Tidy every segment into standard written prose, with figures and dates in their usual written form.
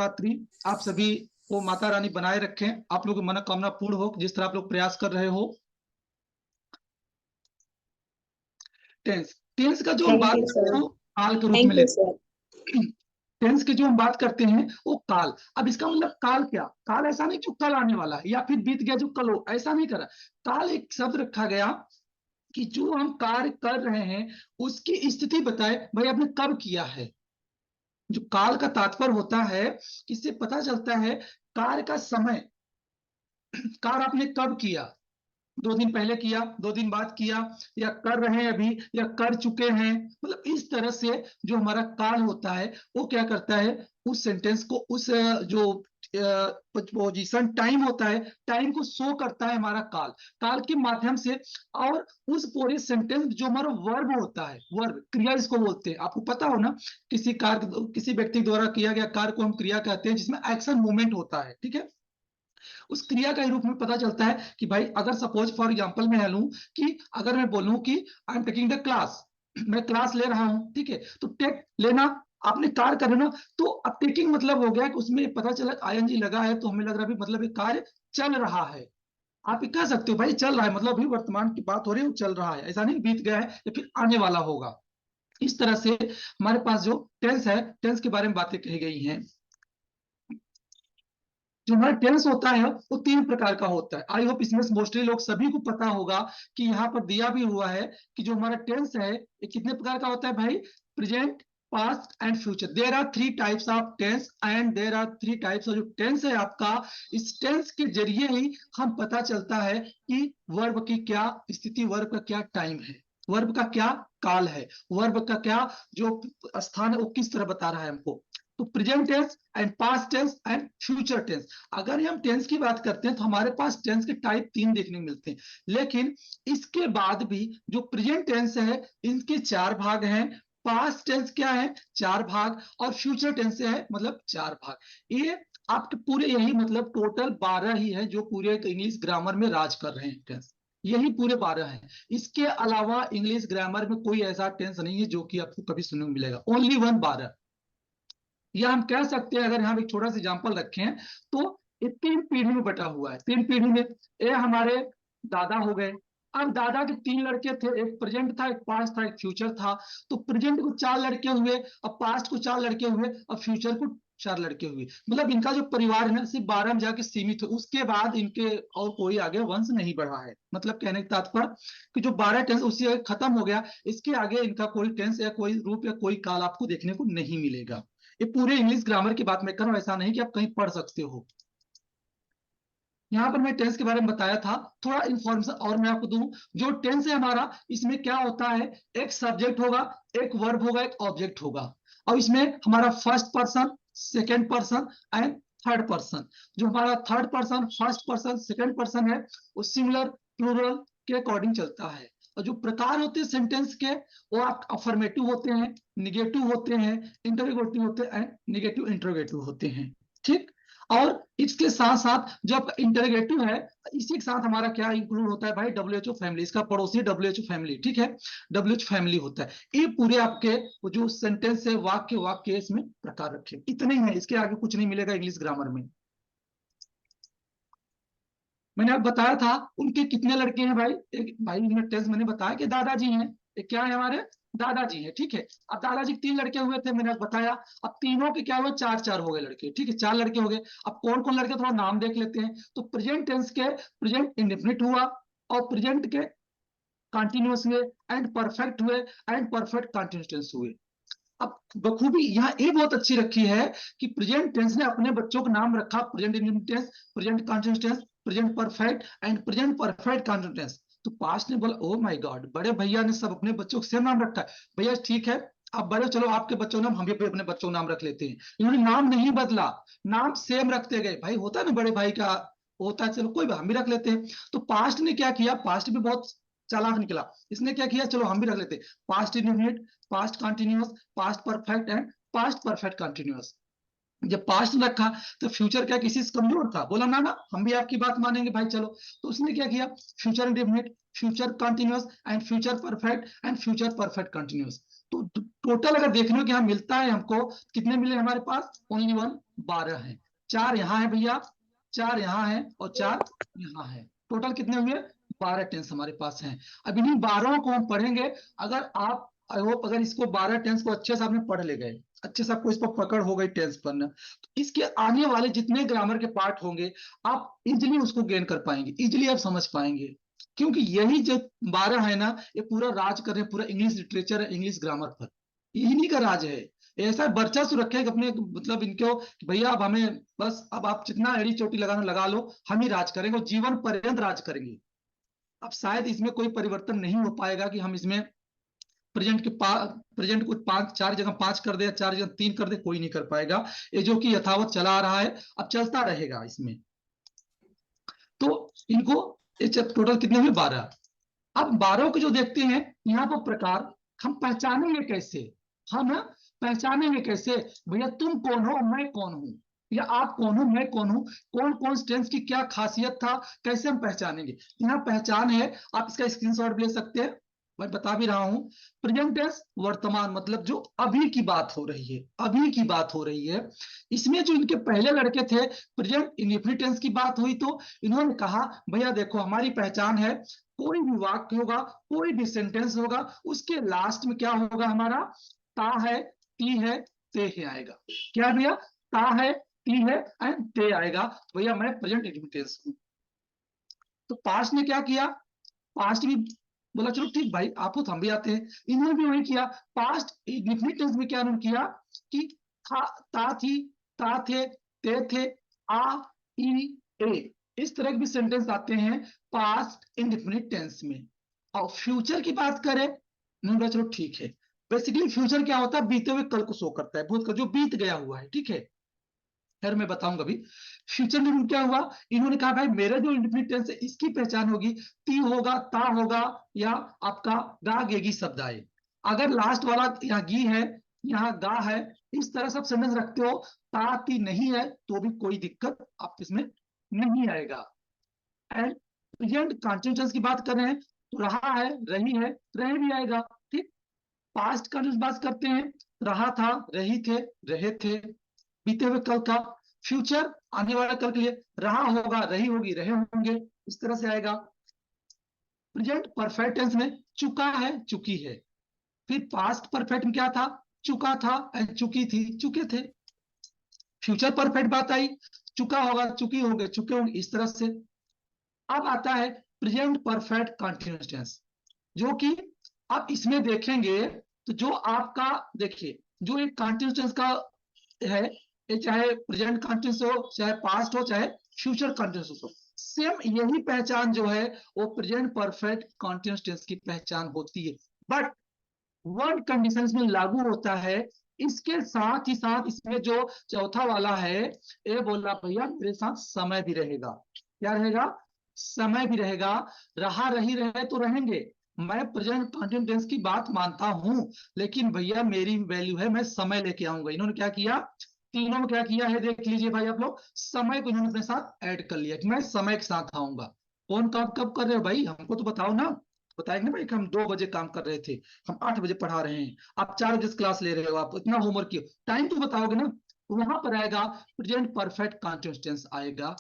रात्रि आप सभी को माता रानी बनाए रखें, आप लोगों की मनोकामना पूर्ण हो जिस तरह आप लोग प्रयास कर रहे हो। टेंस टेंस का जो हम थैंक बात यू करते सर। हैं वो काल के रूप में थैंक यू लेते सर। हैं। टेंस की जो हम बात करते हैं वो काल। अब इसका मतलब काल क्या? काल ऐसा नहीं जो कल आने वाला है या फिर बीत गया जो कल हो, ऐसा नहीं करा। काल एक शब्द रखा गया कि जो हम कार्य कर रहे हैं उसकी स्थिति बताए, भाई आपने कब किया है। जो काल का तात्पर्य होता है, इससे पता चलता है कार्य का समय। कार्य आपने कब किया, 2 दिन पहले किया, 2 दिन बाद किया, या कर रहे हैं अभी, या कर चुके हैं। मतलब इस तरह से जो हमारा काल होता है वो क्या करता है, उस सेंटेंस को, उस जो पोजीशन टाइम होता है, टाइम को शो करता है हमारा काल, काल के माध्यम से। और उस पूरे सेंटेंस जो हमारा वर्ब होता है, वर्ब क्रिया इसको बोलते हैं, आपको पता हो ना। किसी कार्य, किसी व्यक्ति द्वारा किया गया कार्य को हम क्रिया कहते हैं, जिसमें एक्शन मूवमेंट होता है, ठीक है। उस क्रिया के रूप में पता चलता है कि भाई अगर सपोज फॉर एग्जांपल मैं लूं कि अगर मैं बोलूं कि I am taking the class, मैं क्लास ले रहा हूं, ठीक है। तो टेक लेना, आपने कार्य करना, तो अब टेकिंग मतलब हो गया कि उसमें पता चला आईएनजी लगा है, तो हमें लग रहा है मतलब ये कार्य चल रहा है। आप ये कह सकते हो भाई चल रहा है, मतलब अभी वर्तमान की बात हो रही है, वो चल रहा है, ऐसा नहीं बीत गया है या फिर आने वाला होगा। इस तरह से हमारे पास जो टेंस है, टेंस के बारे में बातें कही गई हैं। जो हमारा टेंस होता है वो 3 प्रकार का होता है। आई होप इसमें मोस्टली लोग सभी को पता होगा कि यहाँ पर दिया भी हुआ है कि जो हमारा टेंस है ये कितने प्रकार का होता है भाई। Present, past and future. There are 3 types of tense and there are 3 types of जो टेंस है आपका। इस टेंस के जरिए ही हम पता चलता है कि वर्ब की क्या स्थिति, वर्ब का क्या टाइम है, वर्ब का क्या काल है, वर्ब का क्या जो स्थान है वो किस तरह बता रहा है हमको। तो present tense and past tense and future tense. अगर हम टेंस की बात करते हैं तो हमारे पास टेंस के टाइप 3 देखने को मिलते हैं, लेकिन इसके बाद भी जो प्रेजेंट टेंस है इनके 4 भाग हैं। पास्ट टेंस क्या है, 4 भाग, और फ्यूचर टेंस है मतलब 4 भाग। ये आपके पूरे यही मतलब टोटल 12 ही है जो पूरे इंग्लिश ग्रामर में राज कर रहे हैं टेंस। यही पूरे 12 हैं। इसके अलावा इंग्लिश ग्रामर में कोई ऐसा टेंस नहीं है जो कि आपको कभी सुनने को मिलेगा, ओनली वन 12। या हम कह सकते हैं अगर हम एक छोटा सा एग्जाम्पल रखें तो ये 3 पीढ़ी में बटा हुआ है। 3 पीढ़ी में ये हमारे दादा हो गए। अब दादा के 3 लड़के थे, एक प्रेजेंट था, एक पास्ट था, एक फ्यूचर था। तो प्रेजेंट को 4 लड़के हुए, अब पास्ट को 4 लड़के हुए, अब फ्यूचर को 4 लड़के हुए। मतलब इनका जो परिवार है ना सिर्फ 12 में जाके सीमित है, उसके बाद इनके और कोई आगे वंश नहीं बढ़ा है। मतलब कहने का तात्पर्य कि जो 12 टेंस उसी खत्म हो गया, इसके आगे इनका कोई टेंस या कोई रूप या कोई काल आपको देखने को नहीं मिलेगा। ये पूरे इंग्लिश ग्रामर की बात मैं कर रहा हूं, ऐसा नहीं कि आप कहीं पढ़ सकते हो। यहाँ पर मैं टेंस के बारे में बताया था, थोड़ा इंफॉर्मेशन और मैं आपको दूं। जो टेंस है हमारा, इसमें क्या होता है, एक सब्जेक्ट होगा, एक वर्ब होगा, एक ऑब्जेक्ट होगा। और इसमें हमारा first person, second person and third person. जो हमारा third person, first person, second person है वो सिंगुलर प्लूरल के अकॉर्डिंग चलता है। और जो प्रकार होते हैं सेंटेंस के, वो आप अफर्मेटिव होते हैं, निगेटिव होते हैं, इंटरोगेटिव होते हैं एंड निगेटिव इंटरोगेटिव होते हैं, ठीक। और इसके साथ साथ जब इंटरोगेटिव है, इसी के साथ हमारा क्या इंक्लूड होता है भाई, डब्ल्यूएचओ फैमिली, इसका पड़ोसी डब्ल्यूएचओ फैमिली, ठीक है। डब्ल्यूएच फैमिली होता है। ये पूरे आपके वो जो सेंटेंस है, वाक्य वाक्य इसमें प्रकार रखे, इतने ही है, इसके आगे कुछ नहीं मिलेगा इंग्लिश ग्रामर में। मैंने आप बताया था उनके कितने लड़के हैं भाई। एक भाई टेंस मैंने बताया कि दादाजी हैं, ये क्या है हमारे दादाजी हैं, ठीक है। अब दादाजी के 3 लड़के हुए थे, मैंने बताया। अब तीनों के क्या हुए, 4 4 हो गए लड़के, ठीक है, 4 लड़के हो गए। अब कौन कौन लड़के, थोड़ा नाम देख लेते हैं। तो प्रेजेंट टेंस के प्रेजेंट इंडेफिनिट हुआ, और प्रेजेंट के कंटिन्यूअस हुए, एंड परफेक्ट हुए, एंड परफेक्ट कंटिन्यूस टेंस हुए। अब बखूबी यहाँ ये बहुत अच्छी रखी है कि प्रेजेंट टेंस ने अपने बच्चों का नाम रखा, present indefinite tense, present continuous tense, present perfect and present perfect continuous tense. तो पास्ट ने बोला ओ माय गॉड, बड़े भैया ने सब अपने बच्चों को सेम नाम रखा है। भैया ठीक है, आप बड़े, चलो आपके बच्चों का नाम हम भी अपने बच्चों का नाम रख लेते हैं। इन्होंने नाम नहीं बदला, नाम सेम रखते गए। भाई होता है ना बड़े भाई का, होता है, चलो कोई बात, हम भी रख लेते हैं। तो पास्ट ने क्या किया, पास्ट भी बहुत चालाक निकला। इसने क्या किया, चलो हम भी रख लेते हैं, past indefinite, past continuous, past perfect and past perfect continuous. जब पास्ट रखा तो फ्यूचर क्या किसी से कमजोर था, बोला ना ना हम भी आपकी बात मानेंगे भाई चलो। तो उसने क्या किया, future indefinite, future continuous and future perfect and future perfect continuous. तो टोटल अगर देखने को यहाँ मिलता है हमको, कितने मिले हमारे पास, ओनली वन, 12 है। 4 यहाँ है भैया, 4 यहाँ है और 4 यहाँ है, टोटल कितने हुए, 12 टेंस हमारे पास हैं। अब इन्हीं 12 को हम पढ़ेंगे। अगर आप, आई होप अगर इसको 12 टेंस को अच्छे से आपने पढ़ ले गए, अच्छे से आपको इस पर पकड़ हो गई टेंस पढ़ना, तो इसके आने वाले जितने ग्रामर के पार्ट होंगे आप इजिली उसको गेन कर पाएंगे, इजिली आप समझ पाएंगे। क्योंकि यही जो 12 है ना, ये पूरा राज कर रहे हैं, पूरा इंग्लिश लिटरेचर है, इंग्लिश ग्रामर पर इन्हीं का राज है। ऐसा वर्चस्व रखेगा अपने, मतलब इनको कि भैया अब हमें बस, अब आप जितना एड़ी चोटी लगाना लगा लो, हम ही राज करेंगे और जीवन पर्यंत राज करेंगे। अब शायद इसमें कोई परिवर्तन नहीं हो पाएगा कि हम इसमें प्रेजेंट के प्रेजेंट को 4 जगह 5 कर दे, 4 जगह 3 कर दे, कोई नहीं कर पाएगा। ये जो कि यथावत चला आ रहा है, अब चलता रहेगा इसमें। तो इनको, ये टोटल कितने हुए, 12। अब 12 के जो देखते हैं यहाँ पर प्रकार, हम पहचानेंगे कैसे, हम पहचानेंगे कैसे, भैया तुम कौन हो, मैं कौन हूं, या आप कौन हो, मैं कौन हूं, कौन कौन टेंस की क्या खासियत था, कैसे हम पहचानेंगे। यहाँ पहचान है, आप इसका स्क्रीनशॉट ले सकते हैं, मैं बता भी रहा हूं। प्रेजेंट टेंस वर्तमान, मतलब जो अभी की बात हो रही है, अभी की बात हो रही है। इसमें जो इनके पहले लड़के थे, प्रेजेंट इंडेफिनिट टेंस की बात हुई तो इन्होंने कहा भैया देखो हमारी पहचान है, कोई भी वाक्य होगा, कोई भी सेंटेंस होगा, उसके लास्ट में क्या होगा हमारा, ता है, ती है, ते है आएगा। क्या है भैया, ता है, ती है एंड ते आएगा। भैया मैं प्रेजेंट इंडेफिनिट टेंस हूं। तो पास्ट ने क्या किया, पास्ट भी बोला चलो ठीक भाई, आप हो तो हम भी आते हैं, इन्होंने भी वही किया। पास्ट इंडेफिनिट टेंस में क्या उन्होंने किया कि था, ता थी, ता थे, ते थे, आ, ई, ए, इस तरह के भी सेंटेंस आते हैं पास्ट इंडेफिनिट टेंस में। और फ्यूचर की बात करें, उन्होंने बोला चलो ठीक है। बेसिकली फ्यूचर क्या होता है, बीते हुए कल को शो करता है, भूत का जो बीत गया हुआ है, ठीक है। खैर मैं बताऊंगा अभी। फ्यूचर में क्या हुआ, इन्होंने कहा भाई मेरा जो इंडेफिनिट टेंस है इसकी पहचान होगी, ती होगा, ता होगा, या आपका गा गेगी शब्द आए। अगर लास्ट वाला यहाँ गी है, यहाँ गा है, इस तरह सब सेंटेंस रखते हो, ता ती नहीं है तो भी कोई दिक्कत आप इसमें नहीं आएगा। एंड प्रेजेंट कंटिन्यूअस की बात कर रहे हैं तो रहा है, रही है, रह भी आएगा, ठीक। पास्ट कंटिन्यूअस बात करते हैं, रहा था, रही थे, रहे थे, बीते हुए कल का। फ्यूचर आने वाले कल के लिए, रहा होगा, रही होगी, रहे होंगे, इस तरह से आएगा। प्रेजेंट परफेक्ट टेंस में चुका है, चुकी है। फिर पास्ट परफेक्ट में क्या था, चुका था एंड चुकी थी, चुके थे। फ्यूचर परफेक्ट बात आई, चुका होगा, चुकी होंगे, चुके होंगे, इस तरह से। अब आता है प्रेजेंट परफेक्ट कंटिन्यूअस टेंस, जो कि आप इसमें देखेंगे तो जो आपका, देखिए जो एक कंटिन्यूअस टेंस का है, ये चाहे प्रेजेंट कंटिन्यूअस हो, चाहे पास्ट हो, चाहे फ्यूचर कंटिन्यूअस हो, सेम यही पहचान जो है वो प्रेजेंट परफेक्ट कंटिन्यूअस टेंस की पहचान होती है। बट वर्ड कंडीशन में लागू होता है, इसके साथ ही साथ इसमें जो चौथा वाला है, ये बोला भैया मेरे साथ समय भी रहेगा। क्या रहेगा, समय भी रहेगा। रहा, रही, रहे तो रहेंगे, मैं प्रेजेंट कंटिन्यूअस टेंस की बात मानता हूं, लेकिन भैया मेरी वैल्यू है, मैं समय लेके आऊंगा। इन्होंने क्या किया, तीनों में क्या किया है देख लीजिए भाई आप लोग, समय को इन्होंने अपने साथ ऐड कर लिया कि मैं समय के साथ आऊंगा। कौन कब कब कर रहे हो भाई, हमको तो बताओ ना। बताएंगे ना भाई कि हम 2 बजे काम कर रहे थे, हम 8 बजे पढ़ा रहे हैं, आप 4 बजे क्लास ले रहे हो, आप इतना होमवर्क किया, टाइम तो बताओगे ना। वहां पर आएगा प्रेजेंट परफेक्ट कंटिन्यूअस टेंस आएगा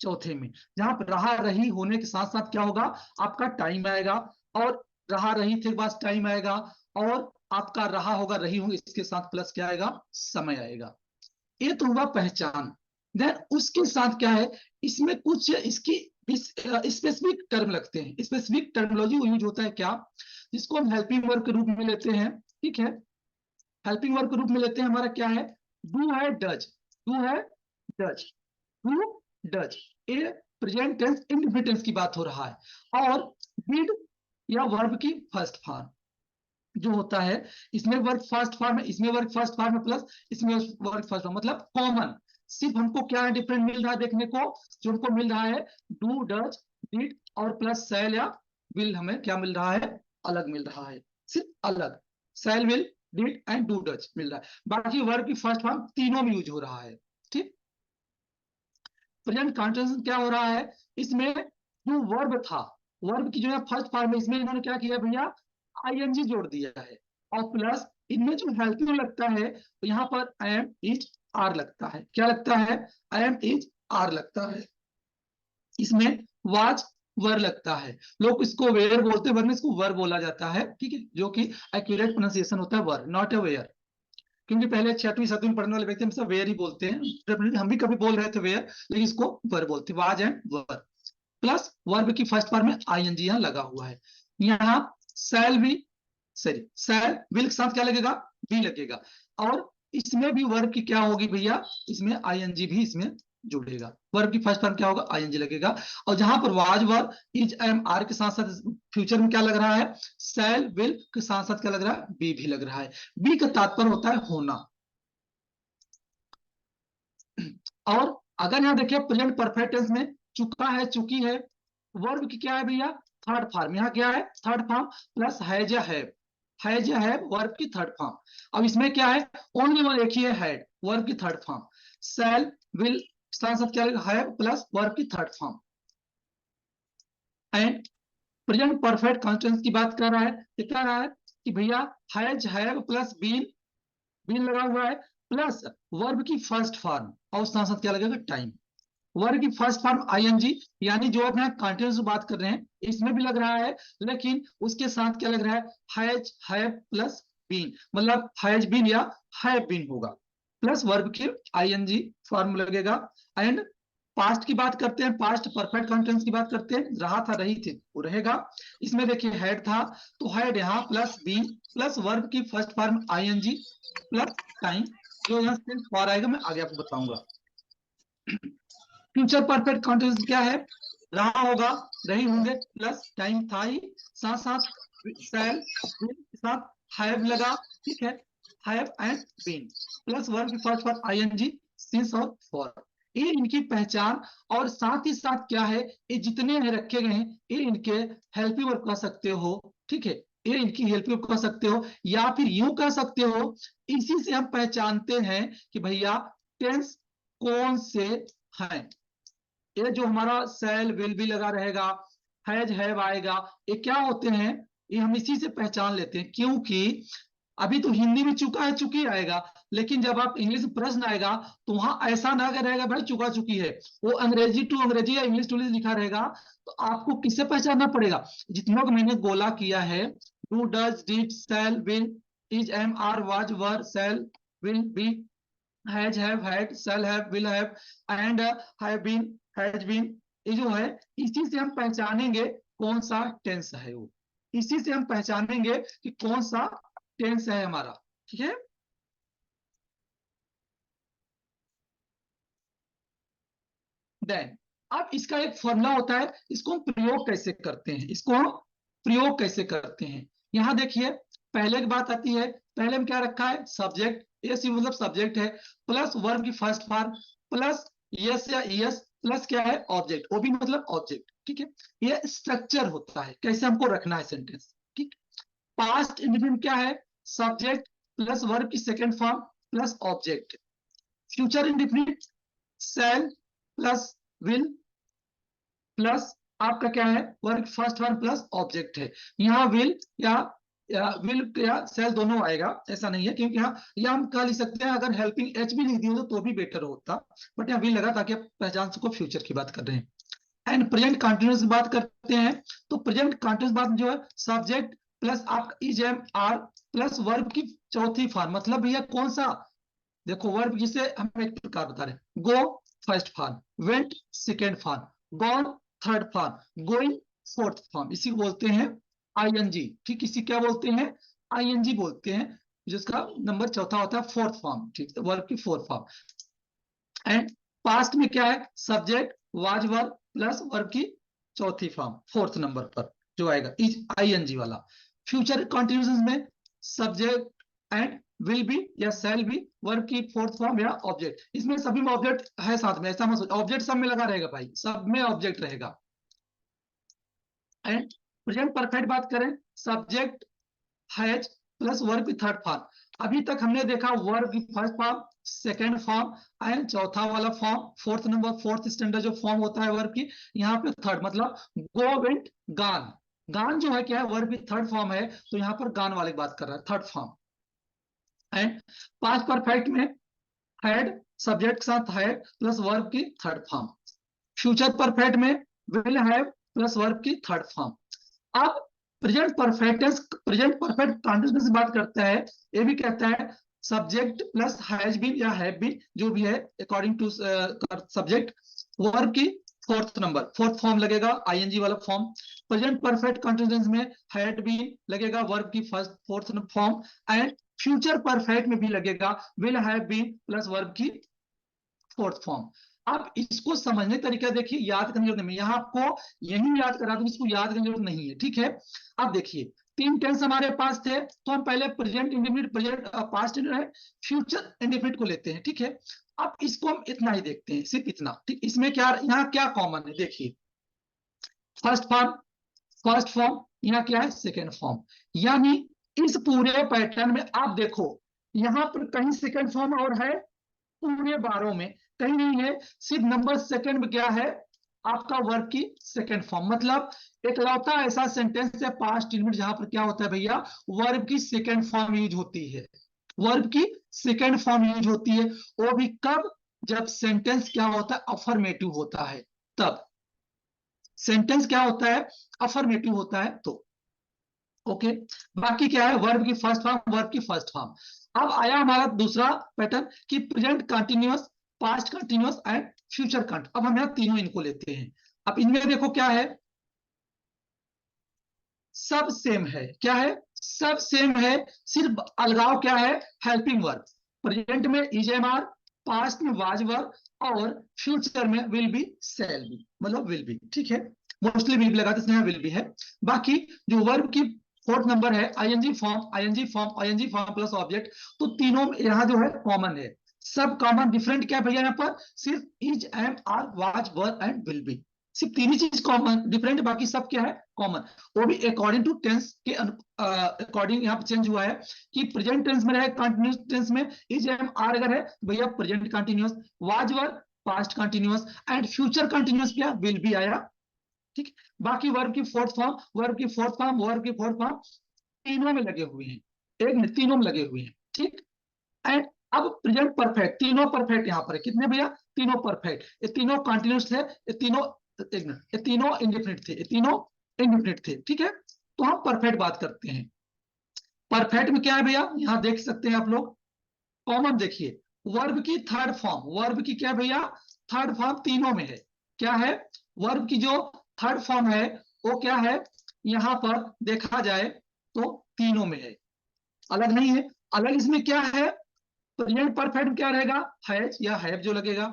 चौथे में, जहां पर रहा रही होने के साथ साथ क्या होगा, आपका टाइम आएगा, और रहा रही थे बाद टाइम आएगा, और आपका रहा होगा, रही होंगे, इसके साथ प्लस क्या आएगा, समय आएगा। ये तो हुआ पहचान। देन उसके साथ क्या है, इसमें कुछ इसकी स्पेसिफिक टर्म लगते हैं, स्पेसिफिक टर्मिनोलॉजी यूज होता है क्या, जिसको हम हेल्पिंग वर्ब के रूप में लेते हैं, ठीक है। हेल्पिंग वर्ब के रूप में लेते हैं, हमारा क्या है, डू है, डज, डू है, डज, डू, डज। ये प्रेजेंट टेंस इंडेफिनिट टेंस की बात हो रहा है। और डिड या वर्ब की फर्स्ट फॉर्म जो होता है, इसमें वर्क फर्स्ट फॉर्म है, इसमें वर्क फर्स्ट फॉर्म है, प्लस इसमें वर्क फर्स्ट फॉर्म, मतलब कॉमन। सिर्फ हमको क्या डिफरेंट मिल रहा है देखने को, जो हमको मिल रहा है डू, डज, डिड और प्लस सेल या विल, हमें क्या मिल रहा है, अलग मिल रहा है, सिर्फ अलग। Shall, will, did and do, does मिल रहा है, बाकी वर्ब की फर्स्ट फॉर्म तीनों में यूज हो रहा है, ठीक। प्रेजेंट कंटिन्यूअस क्या हो रहा है, इसमें जो वर्ब था, वर्ब की जो है फर्स्ट फॉर्म में, इसमें इन्होंने क्या किया भैया, आईएनजी जोड़ दिया है। और प्लस इनमें जो हेल्पिंग लगता है तो यहाँ पर एम इज आर लगता है। क्या लगता है? एम इज आर लगता है। इसमें वाज वर लगता है। लोग इसको वेयर बोलते हैं, वरना इसको वर बोला जाता है, ठीक है, जो कि एक्यूरेट प्रोनाउंसिएशन होता है वर, नॉट ए वेयर। क्योंकि पहले 6वीं 7वीं में पढ़ने वाले व्यक्ति हम सब वेयर ही बोलते हैं, डेफिनेटली हम भी कभी बोल रहे थे वेयर, लेकिन इसको वर बोलते हैं, was and were. Plus verb की फर्स्ट फॉर्म में आईएनजी यहाँ लगा हुआ है। यहाँ शैल भी, सॉरी शैल विल के साथ क्या लगेगा? बी लगेगा। और इसमें भी वर्ब की क्या होगी भैया? इसमें आईएनजी भी इसमें जुड़ेगा। वर्ब की फर्स्ट फॉर्म क्या होगा? आईएनजी लगेगा। और जहां पर was verb is am are के साथ साथ फ्यूचर में क्या लग रहा है? शैल विल के साथ साथ क्या लग रहा है? बी भी लग रहा है। बी का तात्पर्य होता है होना। और अगर यहाँ देखिए प्रेजेंट परफेक्ट टेंस में चुका है, चुकी है, वर्ब की क्या है भैया? Third form. यहाँ क्या है? थर्ड फॉर्म प्लस हैज या हैव। हैज या हैव वर्ब की थर्ड फॉर्म। अब इसमें क्या है? ओनली वन एक ही है, हैड, वर्ब की थर्ड फॉर्म। शैल विल साथ साथ क्या है? हैव प्लस वर्ब की third form. And present perfect Constance की बात कर रहा है, ये कह रहा है कि भैया has have plus been, been लगा हुआ है, प्लस वर्ब की फर्स्ट फॉर्म और साथ साथ क्या लगेगा? टाइम। वर्ब की फर्स्ट फॉर्म आईएनजी, यानी जो अपने कंटिन्यूस बात कर रहे हैं इसमें भी लग रहा है, लेकिन उसके साथ क्या लग रहा है? हैज हैव प्लस बीन, मतलब हैज बीन या हैव बीन होगा, प्लस वर्ब के आईएनजी फॉर्म लगेगा। एंड पास्ट की बात करते हैं, पास्ट परफेक्ट कंटिन्यूस की बात करते हैं, रहा था रही थी वो रहेगा। इसमें देखिए हैड था तो हैड यहाँ प्लस बीन प्लस वर्ब की first form ING plus time, जो यहाँ सिर्फ फॉर आएगा मैं आगे आपको बताऊंगा। फ्यूचर परफेक्ट कॉन्टिन्यूस क्या है? रहा होगा, रही होंगे, प्लस टाइम था ही, साथ साथ शैल के साथ हैव लगा, ठीक है, have and been, plus verb की फर्स्ट फॉर्म आईएनजी सिंस और फॉर। ये इनकी पहचान। और साथ ही साथ क्या है? ये जितने रखे गए हैं ये इनके हेल्पिंग वर्ब कह सकते हो, ठीक है, ये इनकी हेल्पिंग वर्ब कह सकते हो, या फिर यूं कह सकते हो, इसी से हम पहचानते हैं कि भैया टेंस कौन से हैं। ये जो हमारा सेल विल भी लगा रहेगा, हैज हैव आएगा, ये क्या होते हैं? ये हम इसी से पहचान लेते हैं, क्योंकि अभी तो हिंदी में चुका है चुकी आएगा, लेकिन जब आप इंग्लिश में प्रश्न आएगा तो वहां ऐसा ना कर रहेगा भाई चुका चुकी है, वो अंग्रेजी टू अंग्रेजी या इंग्लिश टू इंग्लिश लिखा रहेगा। तो आपको किससे पहचानना पड़ेगा? जितनों को मैंने गोला किया है, do does did shall will is am are was were shall will be has have had shall have will have and have been has been, ये जो है इसी से हम पहचानेंगे कौन सा टेंस है वो, इसी से हम पहचानेंगे कि कौन सा टेंस है हमारा, ठीक है। देन अब इसका एक फॉर्मूला होता है, इसको हम प्रयोग कैसे करते हैं, इसको हम प्रयोग कैसे करते हैं। यहां देखिए पहले की बात आती है, पहले में क्या रखा है? सब्जेक्ट, यस मतलब सब्जेक्ट है, प्लस वर्ब की फर्स्ट फॉर्म, प्लस यस या यस, प्लस क्या है? ऑब्जेक्ट, वो भी मतलब ऑब्जेक्ट, ठीक है। ये स्ट्रक्चर होता है कैसे हमको रखना है सेंटेंस, ठीक। पास्ट इंडिफिनिट क्या है? सब्जेक्ट प्लस वर्ब की second form plus object. Future indefinite shell plus will plus आपका क्या है? Verb first form plus object है। यहाँ विल या विल या सेल दोनों आएगा, ऐसा नहीं है, क्योंकि यहाँ या हम कह लिख सकते हैं अगर हेल्पिंग एच भी लिख दी हो तो भी बेटर होता, बट यहाँ विल लगा ताकि आप पहचान सको फ्यूचर की बात कर रहे हैं। एंड प्रेजेंट कंटिन्यूस की बात करते हैं, तो प्रेजेंट कंटिन्यूस बात जो है सब्जेक्ट प्लस आपका is am are plus verb की चौथी फॉर्म, मतलब भैया कौन सा? देखो वर्ब जिसे हम एक प्रकार बता रहे हैं, go first form, went second form, gone third form, going fourth form, इसी को बोलते हैं आईएनजी, ठीक, इसी क्या बोलते हैं? आईएनजी बोलते हैं, जिसका नंबर चौथा होता है फोर्थ फॉर्म, ठीक है, वर्ब की फोर्थ फॉर्म। एंड पास्ट में क्या है? Subject was verb plus verb की चौथी फॉर्म फोर्थ नंबर पर जो आएगा इज आईएनजी वाला। फ्यूचर कंटिन्यूएशन में सब्जेक्ट एंड विल बी या शैल बी, वर्ब की फोर्थ फॉर्म या ऑब्जेक्ट, इसमें सभी में ऑब्जेक्ट है साथ में, ऐसा मत सोचो ऑब्जेक्ट सब में लगा रहेगा भाई, सब में ऑब्जेक्ट रहेगा। एंड प्रेजेंट परफेक्ट बात करें, सब्जेक्ट हैज प्लस वर्ब की थर्ड फॉर्म। अभी तक हमने देखा वर्ब की first form, second form and चौथा वाला form, fourth number fourth standard जो फॉर्म होता है वर्ब की, यहाँ पे थर्ड, मतलब गो वेंट गॉन, गान जो है क्या है, वर्ब की थर्ड फॉर्म है, तो यहाँ पर गान वाले की बात कर रहा है, third form. And past perfect में हैड सब्जेक्ट के साथ हैड प्लस वर्ब की थर्ड फॉर्म। फ्यूचर परफेक्ट में विल हैव प्लस वर्ब की थर्ड फॉर्म। अब प्रेजेंट परफेक्ट कंटिन्यूअस की बात करता है, ये भी कहता है सब्जेक्ट प्लस हैज बीन या हैव बीन जो भी है अकॉर्डिंग टू सब्जेक्ट, वर्ब की फोर्थ फॉर्म लगेगा, आईएनजी वाला फॉर्म। प्रेजेंट परफेक्ट कंटिन्यूअस में हैड बीन लगेगा, वर्ब की fourth form. And future perfect में भी लगेगा will have been plus verb की फोर्थ फॉर्म। अब इसको समझने का तरीका देखिए, याद करने की जरूरत नहीं, यहाँ आपको यही याद करा दूं, इसको याद करने की जरूरत नहीं है, ठीक है। अब देखिए तीन टेंस हमारे पास थे, तो हम पहले present indefinite, present past future indefinite को लेते हैं, ठीक है। अब इसको हम इतना ही देखते हैं, सिर्फ इतना, ठीक। इसमें क्या, यहाँ क्या कॉमन है देखिए, फर्स्ट फॉर्म, फर्स्ट फॉर्म, यहाँ क्या है सेकेंड फॉर्म। यानी इस पूरे पैटर्न में आप देखो, यहाँ पर कहीं सेकेंड फॉर्म और है, पूरे 12 में कहीं नहीं है। सिर्फ नंबर सेकंड में क्या है, आपका वर्ब की सेकंड फॉर्म। मतलब एक लौता ऐसा सेंटेंस है पास्ट इंडेफिनिट जहां पर क्या होता है भैया, वर्ब की सेकंड फॉर्म यूज होती है, वर्ब की सेकंड फॉर्म यूज होती है। वो भी कब, जब सेंटेंस क्या होता है, अफर्मेटिव होता है, तब सेंटेंस क्या होता है, अफर्मेटिव होता है तो। ओके, बाकी क्या है, वर्ब की फर्स्ट फॉर्म, वर्ब की फर्स्ट फॉर्म। अब आया हमारा दूसरा पैटर्न कि present continuous, past continuous and future कंट। अब हम यहाँ तीनों इनको लेते हैं। अब इनमें देखो क्या है, सब सेम है, क्या है, सब सेम है, सिर्फ अलगाव क्या है, हेल्पिंग वर्ब। प्रेजेंट में इज एम आर, पास्ट में वाज वर्ब, और फ्यूचर में विल बी शैल बी, मतलब विल बी, ठीक है। मोस्टली विल बी लगाते हैं, विल बी है। बाकी जो वर्ब की फोर्थ नंबर है ING form, ING form, ING form plus object, तो तीनों यहाँ जो है कॉमन है। सब कॉमन, डिफरेंट क्या है भैया, यहाँ पर सिर्फ is am are was were and will be, सिर्फ तीन ही चीज कॉमन डिफरेंट, बाकी सब क्या है कॉमन। वो भी अकॉर्डिंग टू टेंस के अकॉर्डिंग यहाँ पे चेंज हुआ है कि प्रेजेंट टेंस में रहे, कंटिन्यूस टेंस में इज एम आर अगर है भैया present continuous, was were past continuous, and future continuous क्या विल बी आया, ठीक। बाकी वर्ब की फोर्थ फॉर्म, वर्ब की फोर्थ फॉर्म, वर्ब की फोर्थ फॉर्म तीनों में लगे हुए हैं, एक नहीं तीनों में लगे हुए हैं, ठीक। एंड अब प्रेजेंट परफेक्ट, तीनों परफेक्ट यहाँ पर है, कितने भैया, तीनों परफेक्ट, ये तीनों कंटिन्यूस थे, ये तीनों, एक मिनट, ये तीनों इंडेफिनिट थे, ये तीनों इंडेफिनिट थे, ठीक है। तो हम परफेक्ट बात करते हैं। परफेक्ट में क्या है भैया, यहाँ देख सकते हैं आप लोग, कॉमन देखिए, वर्ब की थर्ड फॉर्म, वर्ब की क्या भैया, थर्ड फॉर्म तीनों में है, क्या है, वर्ब की जो थर्ड फॉर्म है वो क्या है, यहां पर देखा जाए तो तीनों में है, अलग नहीं है। अलग इसमें क्या है, प्रेजेंट परफेक्ट क्या रहेगा, हैज या हैव जो लगेगा,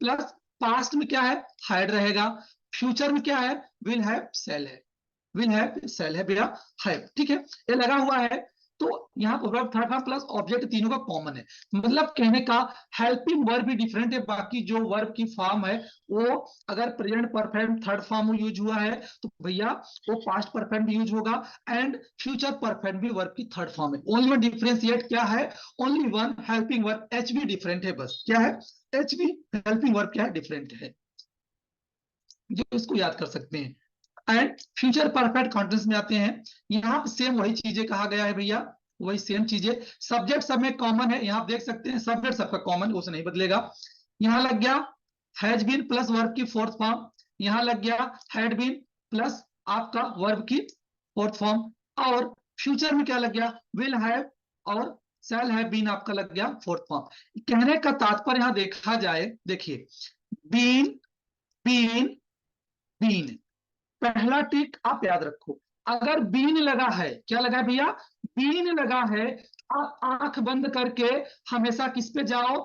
प्लस पास्ट में क्या है, हैड रहेगा, फ्यूचर में क्या है, विल हैव शैल है, विल हैव शैल है भैया, हैव, ठीक है, ये लगा हुआ है। तो यहाँ पर verb third form plus object तीनों का कॉमन है, मतलब कहने का हेल्पिंग वर्ब भी डिफरेंट है, बाकी जो वर्ब की फॉर्म है वो अगर present perfect third form use हुआ है तो भैया वो पास्ट परफेक्ट भी यूज होगा, एंड फ्यूचर परफेक्ट भी वर्ब की थर्ड फॉर्म है। ओनली वन डिफरेंशिएट क्या है, only one helping verb H भी डिफरेंट है, बस क्या है, एच भी हेल्पिंग वर्ब क्या है, डिफरेंट है, जो इसको याद कर सकते हैं। एंड फ्यूचर परफेक्ट कॉन्टेंस में आते हैं, यहाँ सेम वही चीजें कहा गया है भैया, वही सेम चीजें, सब्जेक्ट सब में कॉमन है, यहाँ आप देख सकते हैं सब्जेक्ट सबका कॉमन, उसे नहीं बदलेगा। यहाँ लग गया हैज बीन प्लस वर्ब की फोर्थ फॉर्म, यहाँ लग गया हैड बीन प्लस आपका वर्ब की फोर्थ फॉर्म, और फ्यूचर में क्या लग गया, विल हैव और शैल हैव बीन आपका लग गया फोर्थ फॉर्म। कहने का तात्पर्य यहाँ देखा जाए, देखिए बीन, बीन, बीन, पहला टिक आप याद रखो, अगर बीन लगा है, क्या लगा है भैया, बीन लगा है, आप आंख बंद करके हमेशा किस पे जाओ,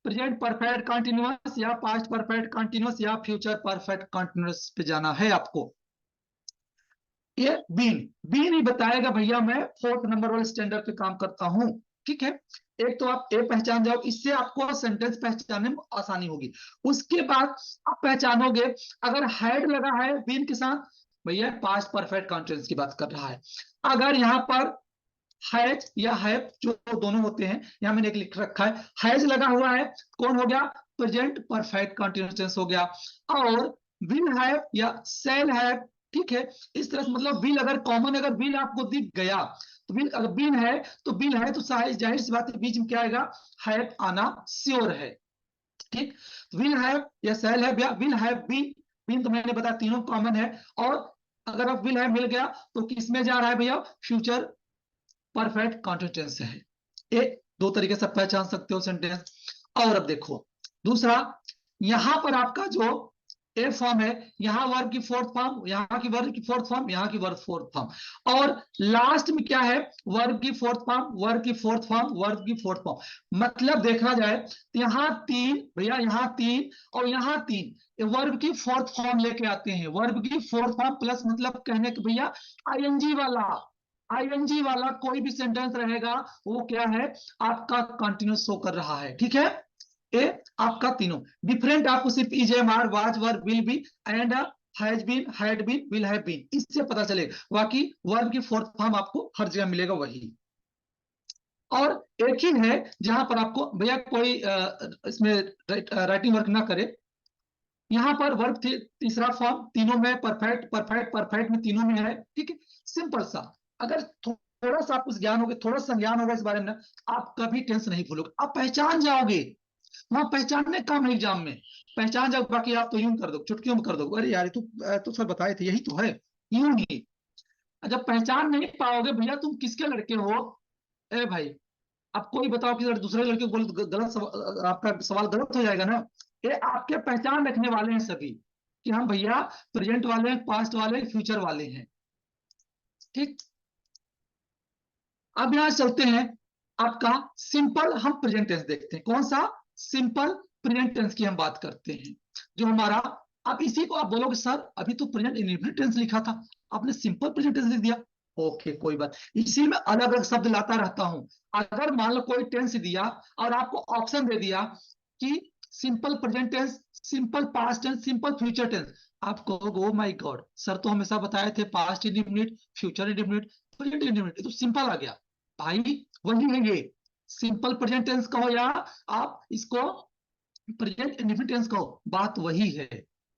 प्रेजेंट परफेक्ट कंटिन्यूअस या पास्ट परफेक्ट कंटिन्यूअस या फ्यूचर परफेक्ट कंटिन्यूअस पे जाना है आपको। ये बीन, बीन ही बताएगा भैया मैं फोर्थ नंबर वाले स्टैंडर्ड पे काम करता हूं, ठीक है। एक तो आप ए पहचान जाओ, इससे आपको सेंटेंस पहचानने में आसानी होगी। उसके बाद आप पहचानोगे, अगर हैड लगा है बीन के साथ, भैया पास्ट परफेक्ट कॉन्टिन्यूअस की बात कर रहा है। अगर यहाँ पर हैज या हैव जो दोनों होते हैं, यहाँ मैंने एक लिख रखा है, हैज लगा हुआ है, कौन हो गया, प्रेजेंट परफेक्ट कंटिन्यूअस टेंस हो गया, और विल हैव या शैल हैव ठीक है। इस तरह से मतलब विल अगर कॉमन, अगर विल आपको दिख गया तो विल, अगर बिन है तो बिल है तो जाहिर सी बात है बीच में क्या आएगा, हैव आना श्योर है। ठीक, विल हैव या शैल हैव या विल हैव बीन, बीन तो मैंने बताया तीनों कॉमन है। और अगर अब विल हैव मिल गया तो किस में जा रहा है भैया, फ्यूचर परफेक्ट कॉन्टिन्यूस है। ये दो तरीके से पहचान सकते हो सेंटेंस। और अब देखो दूसरा, यहां पर आपका जो ए फॉर्म है, यहाँ वर्ब की फोर्थ फॉर्म, यहाँ की वर्ब की फोर्थ फॉर्म, यहाँ की वर्ब फोर्थ फॉर्म, और लास्ट में क्या है, वर्ब की फोर्थ फॉर्म, वर्ब की फोर्थ फॉर्म, वर्ब की फोर्थ फॉर्म। मतलब देखा जाए तो यहाँ तीन भैया, यहाँ तीन और यहाँ तीन, ये वर्ब की फोर्थ फॉर्म लेके आते हैं। वर्ब की फोर्थ फॉर्म प्लस मतलब कहने के भैया आईएनजी वाला, आईएनजी वाला कोई भी सेंटेंस रहेगा वो क्या है, आपका कंटिन्यूस शो कर रहा है। ठीक है, ए आपका तीनों डिफरेंट, आपको सिर्फ is am are was were will be and has been had been will have been, इससे पता चलेगा। बाकी वर्ब की फोर्थ फॉर्म आपको हर जगह मिलेगा वही। और एक ही है जहां पर आपको भैया कोई इसमें राइटिंग वर्क ना करे, यहां पर वर्ब तीसरा फॉर्म तीनों में परफेक्ट परफेक्ट परफेक्ट में तीनों में है। ठीक है, सिंपल सा। अगर थोड़ा सा आपको ज्ञान होगा, थोड़ा सा ज्ञान होगा इस बारे में ना, आप कभी टेंशन नहीं भूलोगे, आप पहचान जाओगे। वहां पहचानने काम है एग्जाम में, पहचान जाओ। बाकी आप तो यूं कर दो, चुटकियों में कर दो, अरे यार तो सर बताए थे यही तो है, यूं ही। जब पहचान नहीं पाओगे भैया तुम किसके लड़के हो, ए भाई, अब कोई बताओ कि दूसरे लड़के को गलत आपका सवाल गलत हो जाएगा ना। ये आपके पहचान रखने वाले हैं सभी, कि हम भैया प्रेजेंट वाले हैं, पास्ट वाले हैं, फ्यूचर वाले हैं। ठीक, अब यहां चलते हैं, आपका सिंपल हम प्रेजेंट टेंस देखते हैं। कौन सा, सिंपल प्रेजेंट टेंस की हम बात करते हैं, जो हमारा, अब इसी को आप बोलोगे सर अभी तो प्रेजेंट इंडेफिनिट टेंस लिखा था, आपने सिंपल प्रेजेंट टेंस लिख दिया। ओके कोई बात, इसी में अलग अलग शब्द लाता रहता हूं। अगर मान लो कोई टेंस दिया और आपको ऑप्शन दे दिया कि simple present tense, simple past tense, simple future tense, आप कहोगे ओ माय गॉड सर तो हमेशा बताए थे past indefinite, future indefinite, present indefinite, तो सिंपल आ गया। भाई वही है ये, सिंपल प्रेजेंट टेंस कहो या आप इसको प्रेजेंट इंडेफिनिट टेंस कहो, बात वही है,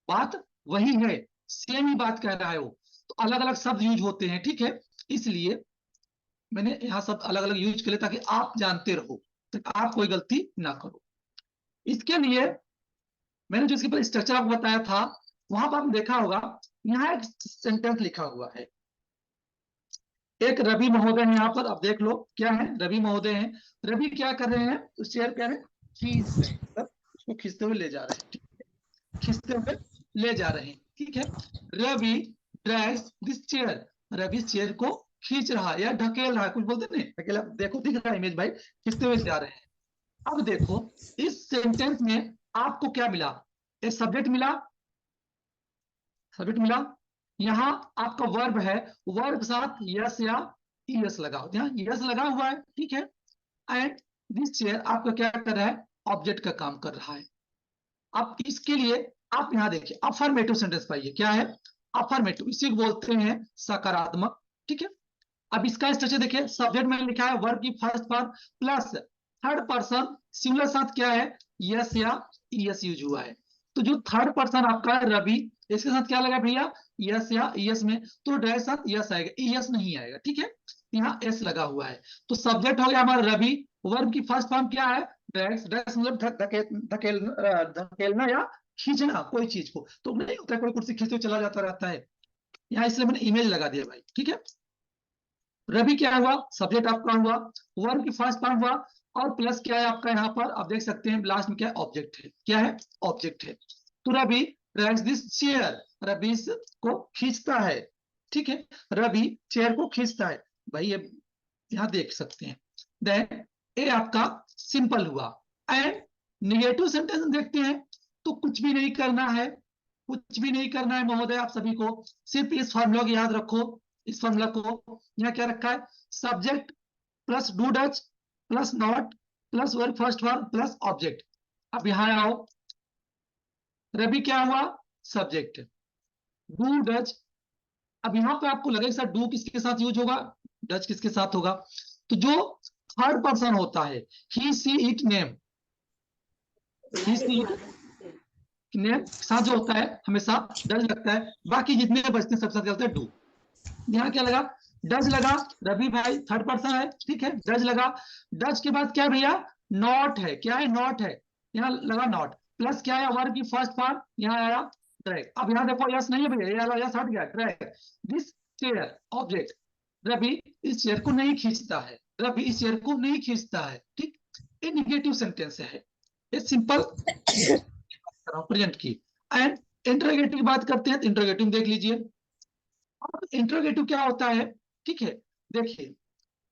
बात वही है, सेम ही बात कह रहा है वो। तो अलग अलग शब्द यूज होते हैं। ठीक है, इसलिए मैंने यहाँ सब अलग अलग यूज करे ताकि आप जानते रहो, ताकि आप कोई गलती ना करो। इसके लिए मैंने जो इसके ऊपर स्ट्रक्चर आपको बताया था, वहां पर आपने देखा होगा यहाँ एक सेंटेंस लिखा हुआ है, एक रवि महोदय है यहाँ पर, आप देख लो क्या है, रवि महोदय हैं। रवि क्या कर रहे हैं, उस चेयर कह रहे हैं खींच रहे हैं, मतलब उसको खींचते हुए ले जा रहे हैं, खींचते हुए ले जा रहे हैं। ठीक है, Ravi drags this chair, Ravi chair को खींच रहा है या ढकेल रहा है, कुछ बोलते नहीं ढकेला, देखो दिख रहा है इमेज भाई, खींचते हुए जा रहे हैं। अब देखो इस सेंटेंस में आपको क्या मिला, एक सब्जेक्ट मिला, सब्जेक्ट मिला, यहाँ आपका वर्ब है, वर्ब के साथ यस या ईएस लगा हो, यहाँ यस लगा हुआ है। ठीक है, एंड दिस चेयर आपका क्या कर रहा है, ऑब्जेक्ट का काम कर रहा है। अब इसके लिए आप यहाँ देखिए अफर्मेटिव सेंटेंस पाइए, क्या है अफर्मेटिव, इसी को बोलते हैं सकारात्मक। ठीक है, अब इसका स्ट्रक्चर देखिए, सब्जेक्ट में लिखा है वर्ब की first form plus third person singular साथ क्या है, यस या ईएस यूज हुआ है। तो जो थर्ड पर्सन आपका है रवि, इसके साथ क्या लगा भैया, यस या ईएस में, तो डायरेक्ट साथ यस आएगा, ईएस नहीं आएगा। ठीक है, यहाँ एस लगा हुआ है, तो सब्जेक्ट हो गया हमारा रवि, वर्ब की फर्स्ट फॉर्म क्या है, ड्रैग्स, ड्रैग्स मतलब धकेलना या खींचना कोई चीज को, तो नहीं होता है कोई कुर्सी खींचते हुए चला जाता रहता है, यहाँ इसलिए मैंने इमेज लगा दिया भाई। ठीक है, रवि क्या हुआ, सब्जेक्ट आपका हुआ, वर्ब की फर्स्ट फॉर्म हुआ, और प्लस क्या है आपका यहाँ पर आप देख सकते हैं लास्ट में क्या है, ऑब्जेक्ट है, क्या है ऑब्जेक्ट है। तो Ravi drags this chair, Ravi को खींचता है। ठीक है, रवि चेयर को खींचता है, भाई ये यहाँ देख सकते हैं। देन ए आपका सिंपल हुआ। एंड निगेटिव सेंटेंस देखते हैं, तो कुछ भी नहीं करना है, कुछ भी नहीं करना है महोदय, आप सभी को सिर्फ इस फॉर्मूला को याद रखो। इस फॉर्मूला को यहाँ क्या रखा है, subject plus do Dutch plus not plus verb first form plus object. अब यहाँ आओ, रवि क्या हुआ, सब्जेक्ट, डू डच, अब यहाँ पे आपको लगेगा सर डू किसके साथ यूज होगा, डच किसके साथ होगा, तो जो थर्ड पर्सन होता है, he she it name, he she name के साथ जो होता है हमेशा डज लगता है, बाकी जितने बचते हैं सब साथ चलते हैं डू। यहाँ क्या लगा, डज लगा, रवि भाई थर्ड पर्सन है, ठीक है, डज लगा। डज के बाद क्या है भैया, नॉट है, क्या है, नॉट है, यहाँ लगा नॉट, प्लस क्या है, वर्ब की फर्स्ट पार्ट यहाँ आया ड्रैग। अब यहाँ देखो यस नहीं है भैया, ये वाला यस हट गया, drag this chair object, Ravi इस चेयर को नहीं खींचता है, रवि इस चेयर को नहीं खींचता है, ठीक। ये निगेटिव सेंटेंस है, ये सिंपल प्रेजेंट की। एंड इंटरोगेटिव की बात करते हैं तो इंटरोगेटिव देख लीजिए। अब इंटरोगेटिव क्या होता है, ठीक है, देखिए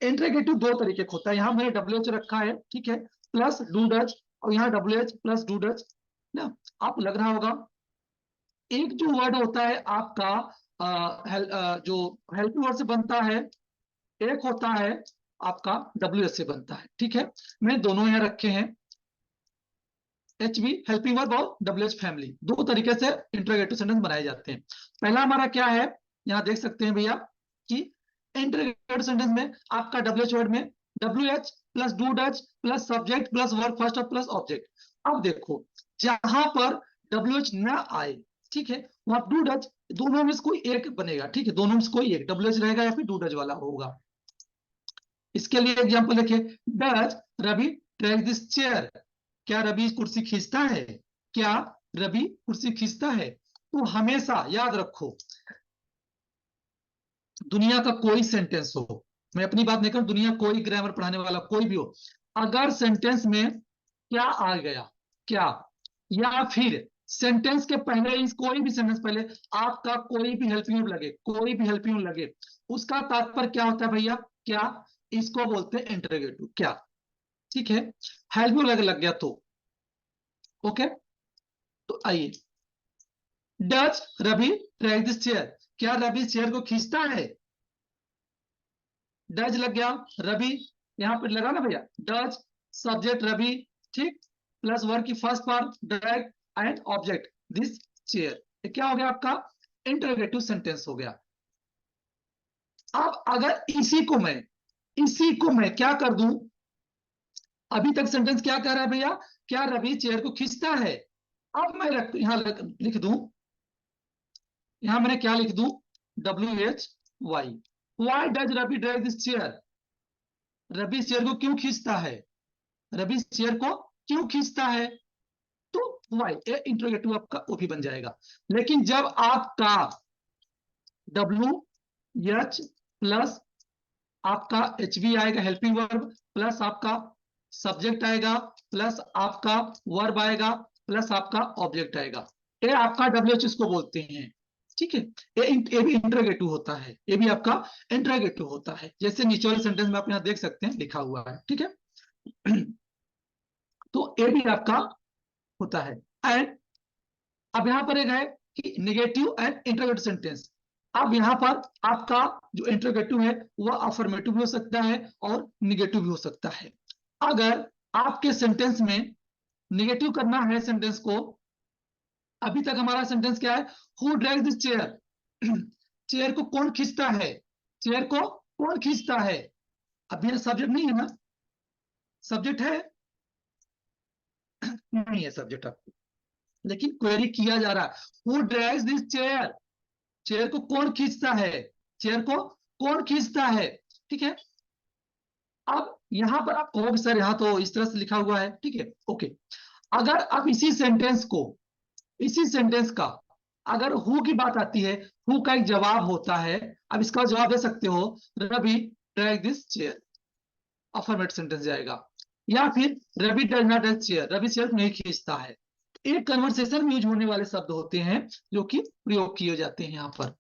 इंटरोगेटिव दो तरीके का होता है, यहाँ मैंने WH रखा है, ठीक है, प्लस डू डज, और यहाँ WH प्लस डू डज ना। आपको लग रहा होगा एक जो वर्ड होता है आपका जो हेल्पिंग वर्ड से बनता है, एक होता है आपका WH से बनता है, ठीक है। मैं दोनों यहाँ रखे हैं, HV हेल्पिंग वर्ब और WH फैमिली, दो तरीके से इंटरोगेटिव सेंटेंस बनाए जाते हैं। पहला हमारा क्या है, यहाँ देख सकते हैं भैया कि इंटरोगेटिव सेंटेंस में आपका WH वर्ड में WH plus do does plus subject plus verb first और प्लस ऑब्जेक्ट। अब देखो जहां पर WH ना आए, ठीक है, वहां डू डज, दोनों में से कोई एक बनेगा, ठीक है, दोनों में से कोई एक WH रहेगा या फिर डू डज वाला होगा। इसके लिए एग्जाम्पल देखिए, does Ravi take this chair, क्या रवि कुर्सी खींचता है, क्या रवि कुर्सी खींचता है। तो हमेशा याद रखो, दुनिया का कोई सेंटेंस हो, मैं अपनी बात नहीं करूं, दुनिया कोई ग्रामर पढ़ाने वाला कोई भी हो, अगर सेंटेंस में क्या आ गया, क्या, या फिर सेंटेंस के पहले कोई भी सेंटेंस पहले आपका कोई भी हेल्पिंग लगे, कोई भी हेल्पिंग लगे, उसका तात्पर्य क्या होता है भैया, क्या, इसको बोलते हैं इंटरोगेटिव, क्या, ठीक है, हेल्पिंग लग गया तो ओके। तो आइए, does Ravi drag this chair, क्या रवि चेयर को खींचता है, डज लग गया, रवि यहां पर लगा ना भैया, डज सब्जेक्ट रवि, ठीक, प्लस वर्ब की first part drag and object this chair, ये क्या हो गया आपका इंटरोगेटिव सेंटेंस हो गया। अब अगर इसी को मैं क्या कर दूं, अभी तक सेंटेंस क्या कह रहा है भैया, क्या रवि चेयर को खींचता है। अब मैं यहां लिख दूं, यहां मैंने क्या लिख दूं, WHY, why does Ravi drag this chair, Ravi chair को क्यों खींचता है, रवि चेयर को क्यों खींचता है, तो वाई ए इंट्रोगेटिव आपका वो भी बन जाएगा। लेकिन जब आपका WH प्लस आपका HV आएगा हेल्पिंग वर्ब, प्लस आपका सब्जेक्ट आएगा, प्लस आपका वर्ब आएगा, प्लस आपका ऑब्जेक्ट आएगा, ये आपका WH इसको बोलते हैं, ठीक है। ये भी इंटरोगेटिव होता है, ये भी आपका इंटरोगेटिव होता है, जैसे नीचे वाले सेंटेंस में आप यहाँ देख सकते हैं लिखा हुआ है, ठीक है। तो ये भी आपका होता है। एंड अब यहां पर एक है कि निगेटिव एंड इंटरोगेटिव सेंटेंस। अब यहां पर आपका जो इंटरोगेटिव है वह अफर्मेटिव भी हो सकता है और निगेटिव भी हो सकता है। अगर आपके सेंटेंस में निगेटिव करना है सेंटेंस को, अभी तक हमारा सेंटेंस क्या है, who drags this chair, chair को कौन खींचता है, चेयर को कौन खींचता है। अभी सब्जेक्ट नहीं है ना, सब्जेक्ट है नहीं है सब्जेक्ट आपको, लेकिन क्वेरी किया जा रहा है, who drags this chair, chair को कौन खींचता है, चेयर को कौन खींचता है, ठीक है। अब यहां पर आप कहोगे सर यहां तो इस तरह से लिखा हुआ है, ठीक है, ओके। अगर आप इसी सेंटेंस का अगर हु की बात आती है, हु का एक जवाब होता है, अब इसका जवाब दे सकते हो, Ravi drag this chair, affirmative sentence जाएगा, या फिर Ravi does not drag chair, Ravi chair नहीं खींचता है। एक कन्वर्सेशन में यूज होने वाले शब्द होते हैं जो कि प्रयोग किए जाते हैं यहाँ पर।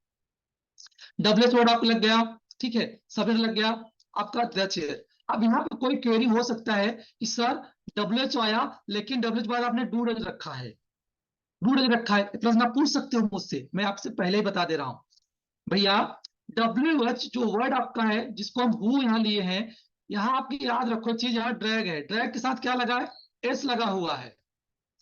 WH वर्ड आपको लग गया, ठीक है, सब्जेक्ट लग गया आपका द चेयर। अब यहाँ पे कोई क्वेरी हो सकता है कि सर WH आया लेकिन WH बाद आपने डू डज रखा है, डू डज रखा है, प्रश्न आप पूछ सकते हो मुझसे, मैं आपसे पहले ही बता दे रहा हूं भैया, WH जो वर्ड आपका है जिसको हम हु यहाँ लिए हैं, यहाँ आपकी याद रखो चीज, यहाँ ड्रैग है, ड्रैग के साथ क्या लगा है, एस लगा हुआ है,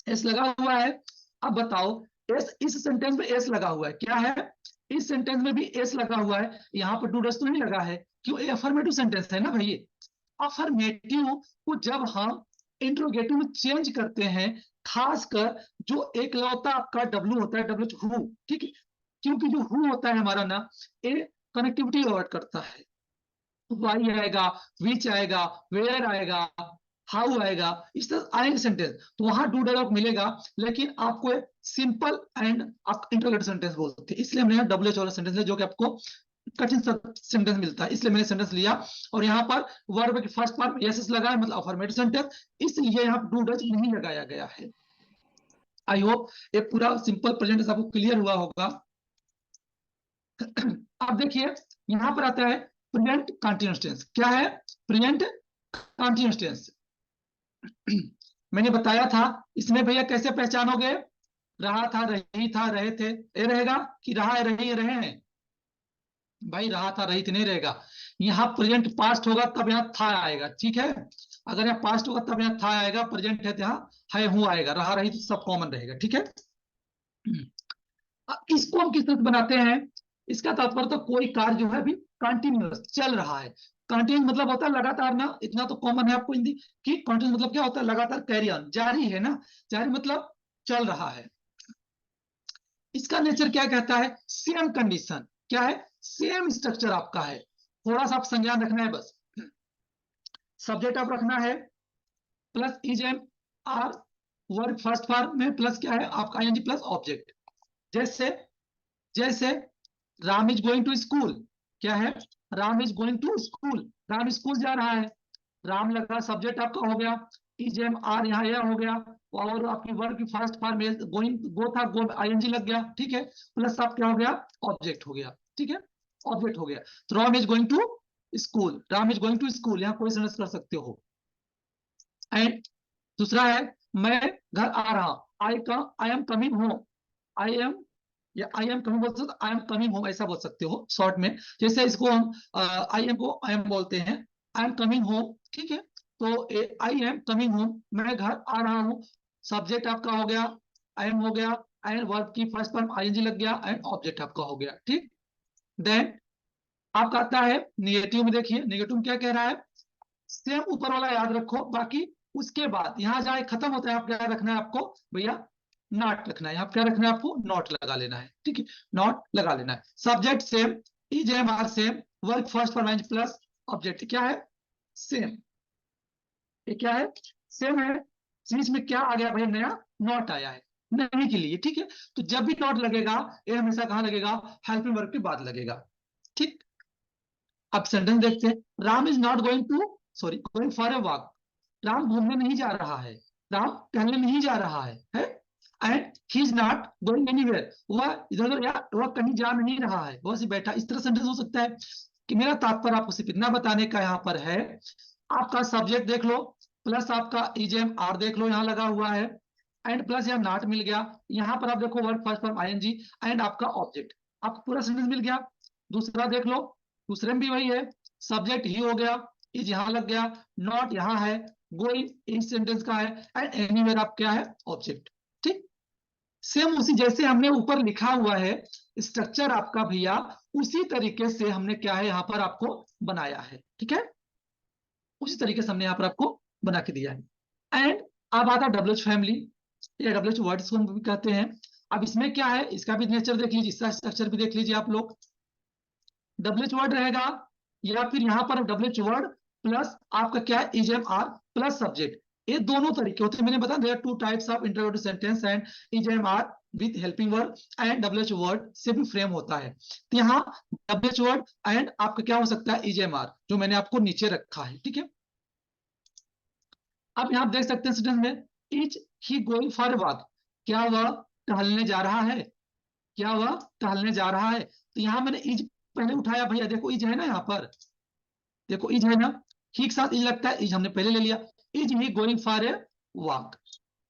एस लगा हुआ है। अब बताओ एस, इस सेंटेंस में एस लगा हुआ है, क्या है, इस सेंटेंस में भी एस लगा हुआ है, यहाँ पर डू डज तो नहीं लगा है, क्यों, ये अफर्मेटिव सेंटेंस है ना भाई। अफर्मेटिव को जब हम इंट्रोगेटिव में चेंज करते हैं खासकर जो एकलौता आपका डब्ल्यू होता है, डब्ल्यू हु, ठीक है, क्योंकि जो हु होता है हमारा ना, ये कनेक्टिविटी अवॉइड करता है। वाई आएगा, विच आएगा, वेयर आएगा, हाउ आएगा, इस तरह आएंगे सेंटेंस, तो वहां डू डायलॉग मिलेगा, लेकिन आपको सिंपल एंड आप इंटरोगेटिव सेंटेंस बोलते हैं, इसलिए हमने डब्ल्यू एच वाला सेंटेंस लिया, जो कि आपको कठिन सेंटेंस मिलता है, इसलिए मैंने सेंटेंस लिया। और यहाँ पर वर्ब की फर्स्ट पार्ट यस लगा है, मतलब अफर्मेटिव सेंटेंस, इसलिए यहाँ डू डज नहीं लगाया गया है। आई होप ये पूरा सिंपल प्रेजेंट आपको क्लियर हुआ होगा। अब देखिए यहां पर आता है प्रेजेंट कंटीन्यूअस टेंस। क्या है? Present continuous tense. मैंने बताया था इसमें भैया कैसे पहचानोगे? रहा था, रही था, रहे थे, ये रहेगा कि रहा है, रही है, रहे हैं? भाई रहा था, रही थी नहीं रहेगा। यहाँ प्रेजेंट पास्ट होगा तब यहाँ था आएगा, ठीक है। अगर यहाँ पास्ट होगा तब यहाँ था आएगा, प्रेजेंट है तो यहाँ है हूं आएगा, रहा रही तो सब कॉमन रहेगा, ठीक है। अब इसको हम किस तरह से बनाते हैं? इसका तात्पर्य तो कोई कार्य जो है अभी कंटिन्यूअस चल रहा है। कंटिन्यूस मतलब होता है लगातार ना, इतना तो कॉमन है आपको हिंदी कि कंटिन्यूस मतलब क्या होता है? लगातार, कैरी ऑन, जारी है ना, जारी मतलब चल रहा है। इसका नेचर क्या कहता है? Same condition. क्या है? सेम स्ट्रक्चर आपका है। थोड़ा सा आप संज्ञान रखना है बस। सब्जेक्ट आप रखना है plus is am are, verb first form में प्लस क्या है आपका आईएनजी प्लस ऑब्जेक्ट। जैसे जैसे Ram is going to school. क्या है? Ram is going to school, Ram school जा रहा है। राम लगा, सब्जेक्ट आपका हो गया, इज एम आर यहाँ यह हो गया, और आपकी वर्ब की फर्स्ट फॉर्म में गोइंग, गो था, गो आईएनजी लग गया, ठीक है, प्लस आप क्या हो गया? ऑब्जेक्ट हो गया, ठीक है, ऑब्जेक्ट हो गया। तो Ram is going to school, Ram is going to school, यहाँ कोई सेंटेंस कर सकते हो। एंड दूसरा है मैं घर आ रहा, I am coming home, I am, या आई एम कमिंग बोल सकते, आई एम कमिंग होम ऐसा बोल सकते हो शॉर्ट में। जैसे इसको हम आई एम को आई एम बोलते हैं, आई एम कमिंग होम, ठीक है। तो आई एम कमिंग होम, मैं घर आ रहा हूँ, सब्जेक्ट आपका हो गया, आई एम हो गया, एंड वर्ब की फर्स्ट फॉर्म आईएनजी लग गया, एंड ऑब्जेक्ट आपका हो गया, ठीक। देन आपका आता है निगेटिव में। देखिए निगेटिव में क्या कह रहा है? सेम ऊपर वाला याद रखो, बाकी उसके बाद यहां जाए खत्म होता है, आप क्या रखना है आपको भैया? नॉट रखना है। यहाँ क्या रखना है आपको? नॉट लगा लेना है, ठीक है, नॉट लगा लेना है। Subject same, is am are same, work first form plus object क्या है? सेम। ये क्या है? सेम है। बीच में क्या आ गया भैया? नया नॉट आया है, नहीं के लिए, ठीक है। तो जब भी नॉट लगेगा, ये हमेशा कहां लगेगा? हेल्पिंग वर्ब के बाद लगेगा, ठीक। अब सेंटेंस देखते हैं। Ram is not going to, sorry, going for a walk. Ram घूमने नहीं जा रहा है, राम टहलने नहीं जा रहा है? And he is not going anywhere, वह इधर उधर या वह कहीं जा नहीं रहा है, वह सिर्फ बैठा। इस तरह सेंटेंस हो सकता है। कि मेरा तात्पर्य आपको सिर्फ इतना बताने का यहाँ पर है, आपका सब्जेक्ट देख लो, प्लस आपका इजेम आर देख लो यहाँ लगा हुआ है, एंड प्लस यहाँ नॉट मिल गया। यहाँ पर आप देखो verb first form ING, and आपका ऑब्जेक्ट, आपको पूरा सेंटेंस मिल गया। दूसरा देख लो, दूसरे में भी वही है, सब्जेक्ट ही हो गया, इज यहाँ लग गया, नॉट यहाँ है, गोइंग इस सेंटेंस का है, एंड एनीवेयर आप क्या है? ऑब्जेक्ट, ठीक। सेम उसी जैसे हमने ऊपर लिखा हुआ है स्ट्रक्चर आपका भैया, उसी तरीके से हमने क्या है यहाँ पर आपको बनाया है, ठीक है, उसी तरीके से हमने यहाँ पर आपको बना के दिया है। एंड अब आता डब्ल्यूएच फैमिली, या डब्ल्यूएच वर्ड्स को हम भी कहते हैं। अब इसमें क्या है? इसका भी नेचर देख लीजिए, इसका स्ट्रक्चर भी देख लीजिए आप लोग। डब्ल्यूएच वर्ड रहेगा, या फिर यहाँ पर डब्ल्यूएच वर्ड प्लस आपका क्या है? Is am are plus subject. ये दोनों तरीके होते हैं, मैंने बताया there are two types of interrogative sentence, and is am are with helping word and WH word से भी फ्रेम होता है। तो यहाँ डब्ल्यूएच वर्ड एंड आपका क्या हो सकता है? इज एम आर, जो मैंने आपको नीचे रखा है, ठीक है। अब यहाँ देख सकते हैं सेंटेंस में, is he going for a walk, क्या वह टहलने जा रहा है? क्या वह टहलने जा रहा है? तो यहाँ मैंने इज पहले उठाया भैया, देखो इज है ना यहाँ पर, देखो इज है ना, ही के साथ इज लगता है, इज हमने पहले ले लिया। Is he going for a walk,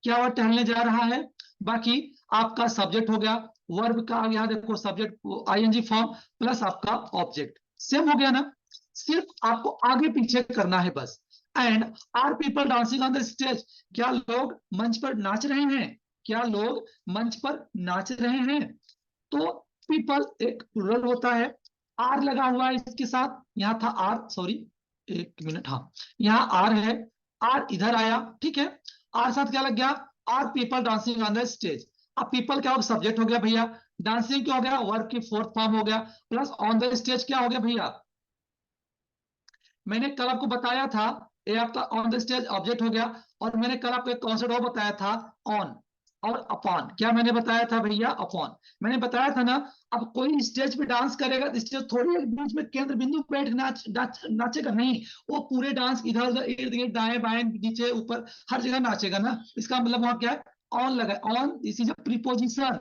क्या वह टहलने जा रहा है? बाकी आपका सब्जेक्ट हो गया, वर्ब का यहाँ देखो सब्जेक्ट आईएनजी फॉर्म प्लस आपका ऑब्जेक्ट, सेम हो गया ना, सिर्फ आपको आगे पीछे करना है बस। And are people dancing on the stage, क्या लोग मंच पर नाच रहे हैं? क्या लोग मंच पर नाच रहे हैं? तो पीपल एक प्लूरल होता है, आर लगा हुआ है इसके साथ, यहाँ था आर, सॉरी एक मिनट, हाँ यहाँ आर है, आर इधर आया, ठीक है, आर साथ क्या लग गया? और people dancing on the stage. अब पीपल क्या होगा, सब्जेक्ट हो गया भैया, डांसिंग क्या हो गया, वर्ब की फोर्थ फॉर्म हो गया, प्लस ऑन द स्टेज क्या हो गया भैया, मैंने कल आपको बताया था, ये आपका ऑन द स्टेज ऑब्जेक्ट हो गया। और मैंने कल आपको एक कॉन्सेप्ट और बताया था, ऑन और अपॉन। क्या मैंने बताया था भैया, अपॉन। मैंने बताया था ना, अब कोई स्टेज पे डांस करेगा तो स्टेज थोड़ी एक बीच में केंद्र बिंदु पे बैठ के नाचेगा नहीं। वो पूरे डांस इधर उधर इर्द गिर्द दाएं बाएं नीचे ऊपर हर जगह नाचेगा ना। इसका मतलब वहां क्या है, ऑन लगा, on this is a preposition.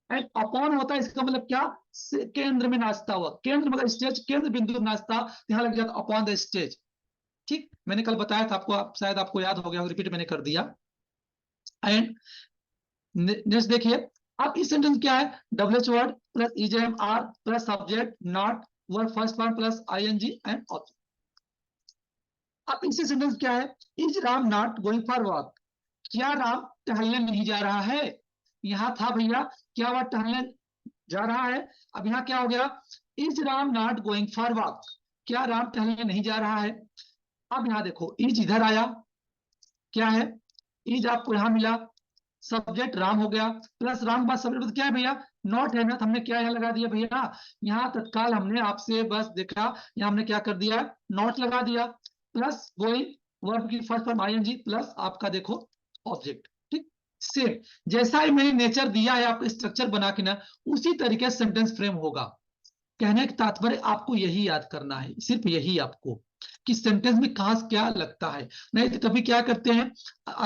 And upon होता है, इसका मतलब क्या, केंद्र में नाचता हुआ, केंद्र मतलब स्टेज केंद्र बिंदु में नाचता, यहाँ लग जाता अपॉन द स्टेज। ठीक, मैंने कल बताया था आपको, शायद आपको याद हो गया, रिपीट मैंने कर दिया। एंड नेक्स्ट देखिए, अब इस सेंटेंस क्या है, W H word plus is am are plus subject not verb first form plus ING and object. अब इसी सेंटेंस क्या है, is Ram not going for walk, क्या राम टहलने नहीं जा रहा है। यहाँ था भैया, क्या वह टहलने जा रहा है। अब यहाँ क्या हो गया, is Ram not going for walk, क्या राम टहलने नहीं जा रहा है। अब यहाँ देखो, इज इधर आया, क्या है, इज आपको यहाँ मिला, सब्जेक्ट राम हो गया, प्लस राम के बाद सब्जेक्ट क्या है भैया, नॉट है ना, तो हमने क्या यहाँ लगा दिया भैया, यहाँ तत्काल हमने आपसे बस देखा, यहाँ हमने क्या कर दिया, नॉट लगा दिया, प्लस गोइंग वर्ब की फर्स्ट फॉर्म आईएनजी प्लस आपका देखो ऑब्जेक्ट। ठीक, सेम जैसा ही मैंने नेचर दिया है आपको स्ट्रक्चर बना के ना, उसी तरीके से सेंटेंस फ्रेम होगा। कहने का तात्पर्य आपको यही याद करना है, सिर्फ यही आपको, कि सेंटेंस में कहां से क्या लगता है। नहीं तो कभी क्या करते हैं,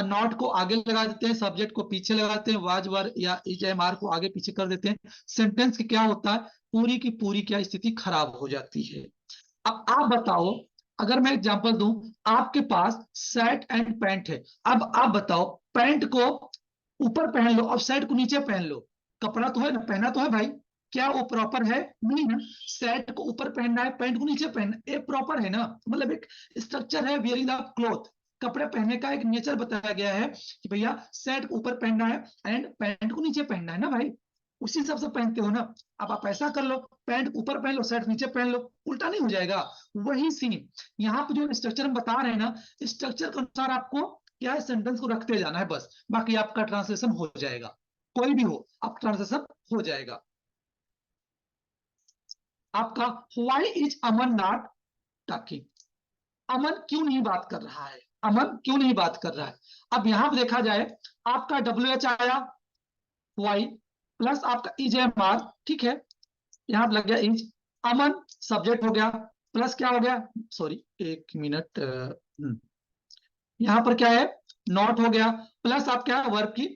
नॉट को आगे लगा देते हैं, सब्जेक्ट को पीछे लगाते हैं, वाज वर या इज एम आर को आगे पीछे कर देते हैं, सेंटेंस की क्या होता है, पूरी की पूरी क्या स्थिति खराब हो जाती है। अब आप बताओ, अगर मैं एग्जांपल दूं, आपके पास शर्ट एंड पैंट है, अब आप बताओ, पैंट को ऊपर पहन लो और शर्ट को नीचे पहन लो, कपड़ा तो है ना, पहना तो है भाई, क्या वो प्रॉपर है, नहीं ना। शर्ट को ऊपर पहनना है, पैंट को नीचे पहनना, ये प्रॉपर है ना, मतलब एक स्ट्रक्चर है वियरिंग द क्लॉथ, कपड़े पहनने का एक नेचर बताया गया है कि भैया शर्ट को ऊपर पहनना है एंड पैंट को नीचे पहनना है ना भाई, उसी हिसाब से पहनते हो ना। अब आप ऐसा कर लो, पैंट ऊपर पहन लो शर्ट नीचे पहन लो, उल्टा नहीं हो जाएगा। वही सीन यहाँ पे जो स्ट्रक्चर हम बता रहे हैं ना, स्ट्रक्चर के अनुसार आपको क्या है, सेंटेंस को रखते जाना है बस, बाकी आपका ट्रांसलेशन हो जाएगा, कोई भी हो आप ट्रांसलेशन हो जाएगा आपका। Why is Aman not talking, Aman क्यों नहीं बात कर रहा है, अमन क्यों नहीं बात कर रहा है। अब यहां पर देखा जाए, आपका डब्ल्यू एच आया, वाई प्लस आपका इज एम आर, ठीक है, यहां पर लग गया इज, अमन सब्जेक्ट हो गया, प्लस क्या हो गया, सॉरी एक मिनट, यहां पर क्या है, नॉट हो गया, प्लस आप क्या वर्ब की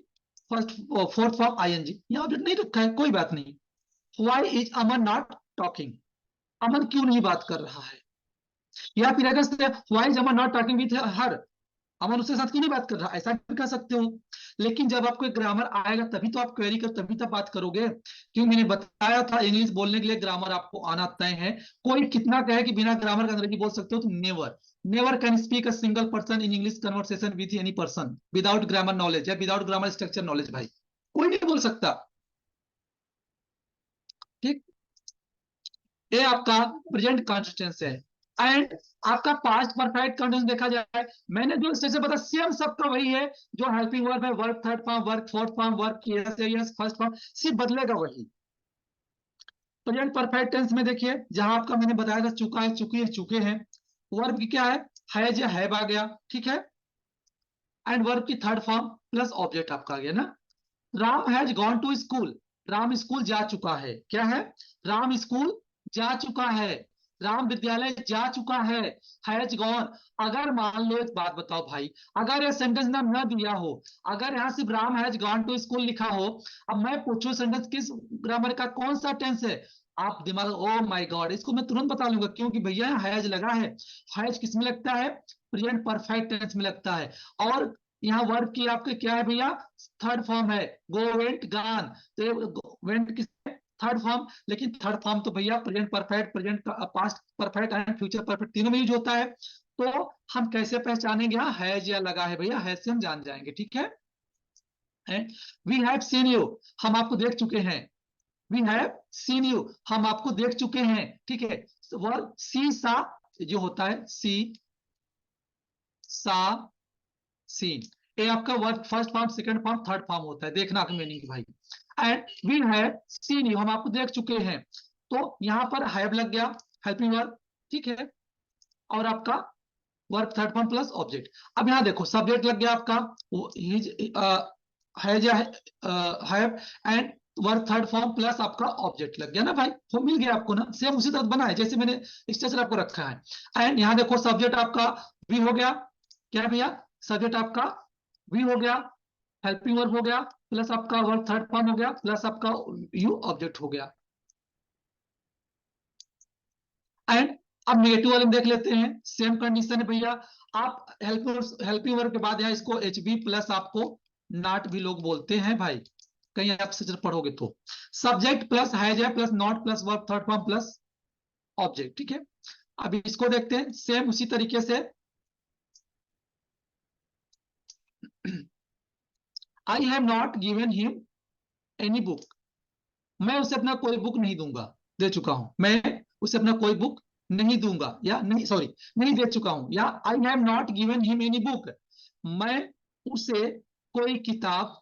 फर्स्ट फोर्थ फॉर्म आईएनजी, यहां ऑब्जेक्ट नहीं रखा है, कोई बात नहीं। Why is Aman not talking, Aman क्यों नहीं बात कर रहा है। या फिर अगर से why is Aman not talking with her, Aman उसके साथ क्यों नहीं बात कर रहा, ऐसा भी कह सकते हो। लेकिन जब आपको एक ग्रामर आएगा तभी तो आप क्वेरी कर, तभी तो बात करोगे। क्यों, मैंने बताया था इंग्लिश बोलने के लिए ग्रामर आपको आना तय है। कोई कितना कहे कि बिना ग्रामर का अंग्रेजी बोल सकते हो, तो never, never can speak a single person in English conversation with any person without grammar knowledge या विदाउट ग्रामर स्ट्रक्चर नॉलेज, भाई कोई नहीं बोल सकता। ठीक, ये आपका प्रेजेंट कॉन्स्टिट्यूंस है। एंड आपका पास्ट परफेक्ट कंटीन्यूअस देखा जाए, मैंने जो स्ट्रक्चर बताया सेम सबका वही है, जो हेल्पिंग वर्ब है, verb third form, verb fourth form, verb yes first form, सिर्फ बदलेगा वही। प्रेजेंट परफेक्ट टेंस में देखिए, जहां आपका मैंने बताया था चुका है, चुकी है, चुके हैं, वर्ब की क्या है, हैज या हैव आ गया, ठीक है, एंड वर्ब की थर्ड फॉर्म प्लस ऑब्जेक्ट आपका आ गया ना। Ram has gone to school, Ram school जा चुका है, क्या है, राम स्कूल जा चुका है, राम विद्यालय जा चुका हैज गॉन। अगर मान लो एक बात बताओ भाई, अगर ये सेंटेंस नाम न दिया हो, अगर यहाँ सिर्फ Ram has gone to school लिखा हो, अब मैं पूछूं सेंटेंस किस ग्रामर का कौन सा टेंस है, आप दिमाग, ओ माय गॉड, इसको मैं तुरंत बता लूंगा, क्योंकि भैया हैज लगा है। हैज किस में लगता है, प्रेजेंट परफेक्ट टेंस में लगता है। और यहाँ वर्ब की आपके क्या है भैया, थर्ड फॉर्म है, गो वेंट गान, तो वेंट किस थर्ड फॉर्म, लेकिन थर्ड फॉर्म तो भैया present perfect, present past perfect and future perfect तीनों में यूज होता है। तो हम कैसे पहचानेंगे, हाँ हैज या लगा है भैया, हैज से हम जान जाएंगे, ठीक है। वी हैव सीन यू, हम आपको देख चुके हैं, वी हैव सीन यू, हम आपको देख चुके हैं, ठीक है। वर्ब सी सा जो होता है, सी सा सीन, ए आपका verb first form, second form, third form होता है, देखना का मीनिंग भाई। And we have seen you, हम आपको देख चुके हैं, तो यहाँ पर हैव लग गया हेल्पिंग वर्ब, ठीक है, और आपका verb third form plus object. अब यहाँ देखो सब्जेक्ट लग गया आपका has have, and verb third form plus आपका ऑब्जेक्ट लग गया ना भाई, वो मिल गया आपको ना, सेम उसी तरह बना है जैसे मैंने स्ट्रक्चर आपको रखा है। एंड यहाँ देखो सब्जेक्ट आपका वी हो गया, क्या भैया, सब्जेक्ट आपका वी हो गया, हेल्पिंग वर्ब हो गया, प्लस आपका वर्ब थर्ड फॉर्म हो गया, प्लस आपका यू ऑब्जेक्ट हो गया। एंड अब नेगेटिव वाले में देख लेते हैं, सेम कंडीशन है भैया। आप हेल्पिंग वर्ब के बाद यहाँ इसको एच बी प्लस आपको नॉट भी लोग बोलते हैं भाई, कहीं आप से पढ़ोगे तो सब्जेक्ट प्लस हैज है plus not plus verb third form plus object, ठीक है। अब इसको देखते हैं सेम उसी तरीके से। आई have not given him any book, मैं उसे अपना कोई बुक नहीं दूंगा, दे चुका हूं, मैं उसे अपना कोई बुक नहीं दूंगा, या नहीं सॉरी नहीं दे चुका हूं, या आई have not given him any book, मैं उसे कोई किताब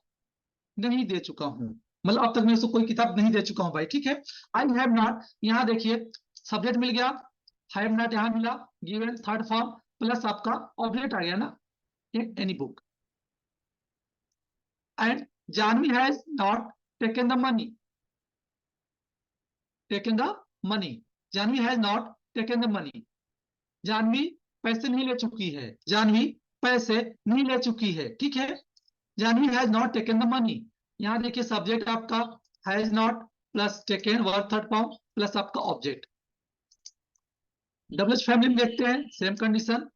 नहीं दे चुका हूं, मतलब अब तक मैं उसको कोई किताब नहीं दे चुका हूं भाई, ठीक है। आई हैव नॉट, यहां देखिए सब्जेक्ट मिल गया, हैव नॉट यहां मिला, गिवन थर्ड फॉर्म प्लस आपका ऑब्जेक्ट आ गया ना, any book. And Janvi has not taken the money, taken the money, Janvi has not taken the money, Janvi पैसे नहीं ले चुकी है, जानवी पैसे नहीं ले चुकी है, ठीक है। Janvi has not taken the money, यहां देखिए सब्जेक्ट आपका has not plus taken verb third form plus आपका ऑब्जेक्ट। डब्ल्यूएच फैमिली में देखते हैं सेम कंडीशन,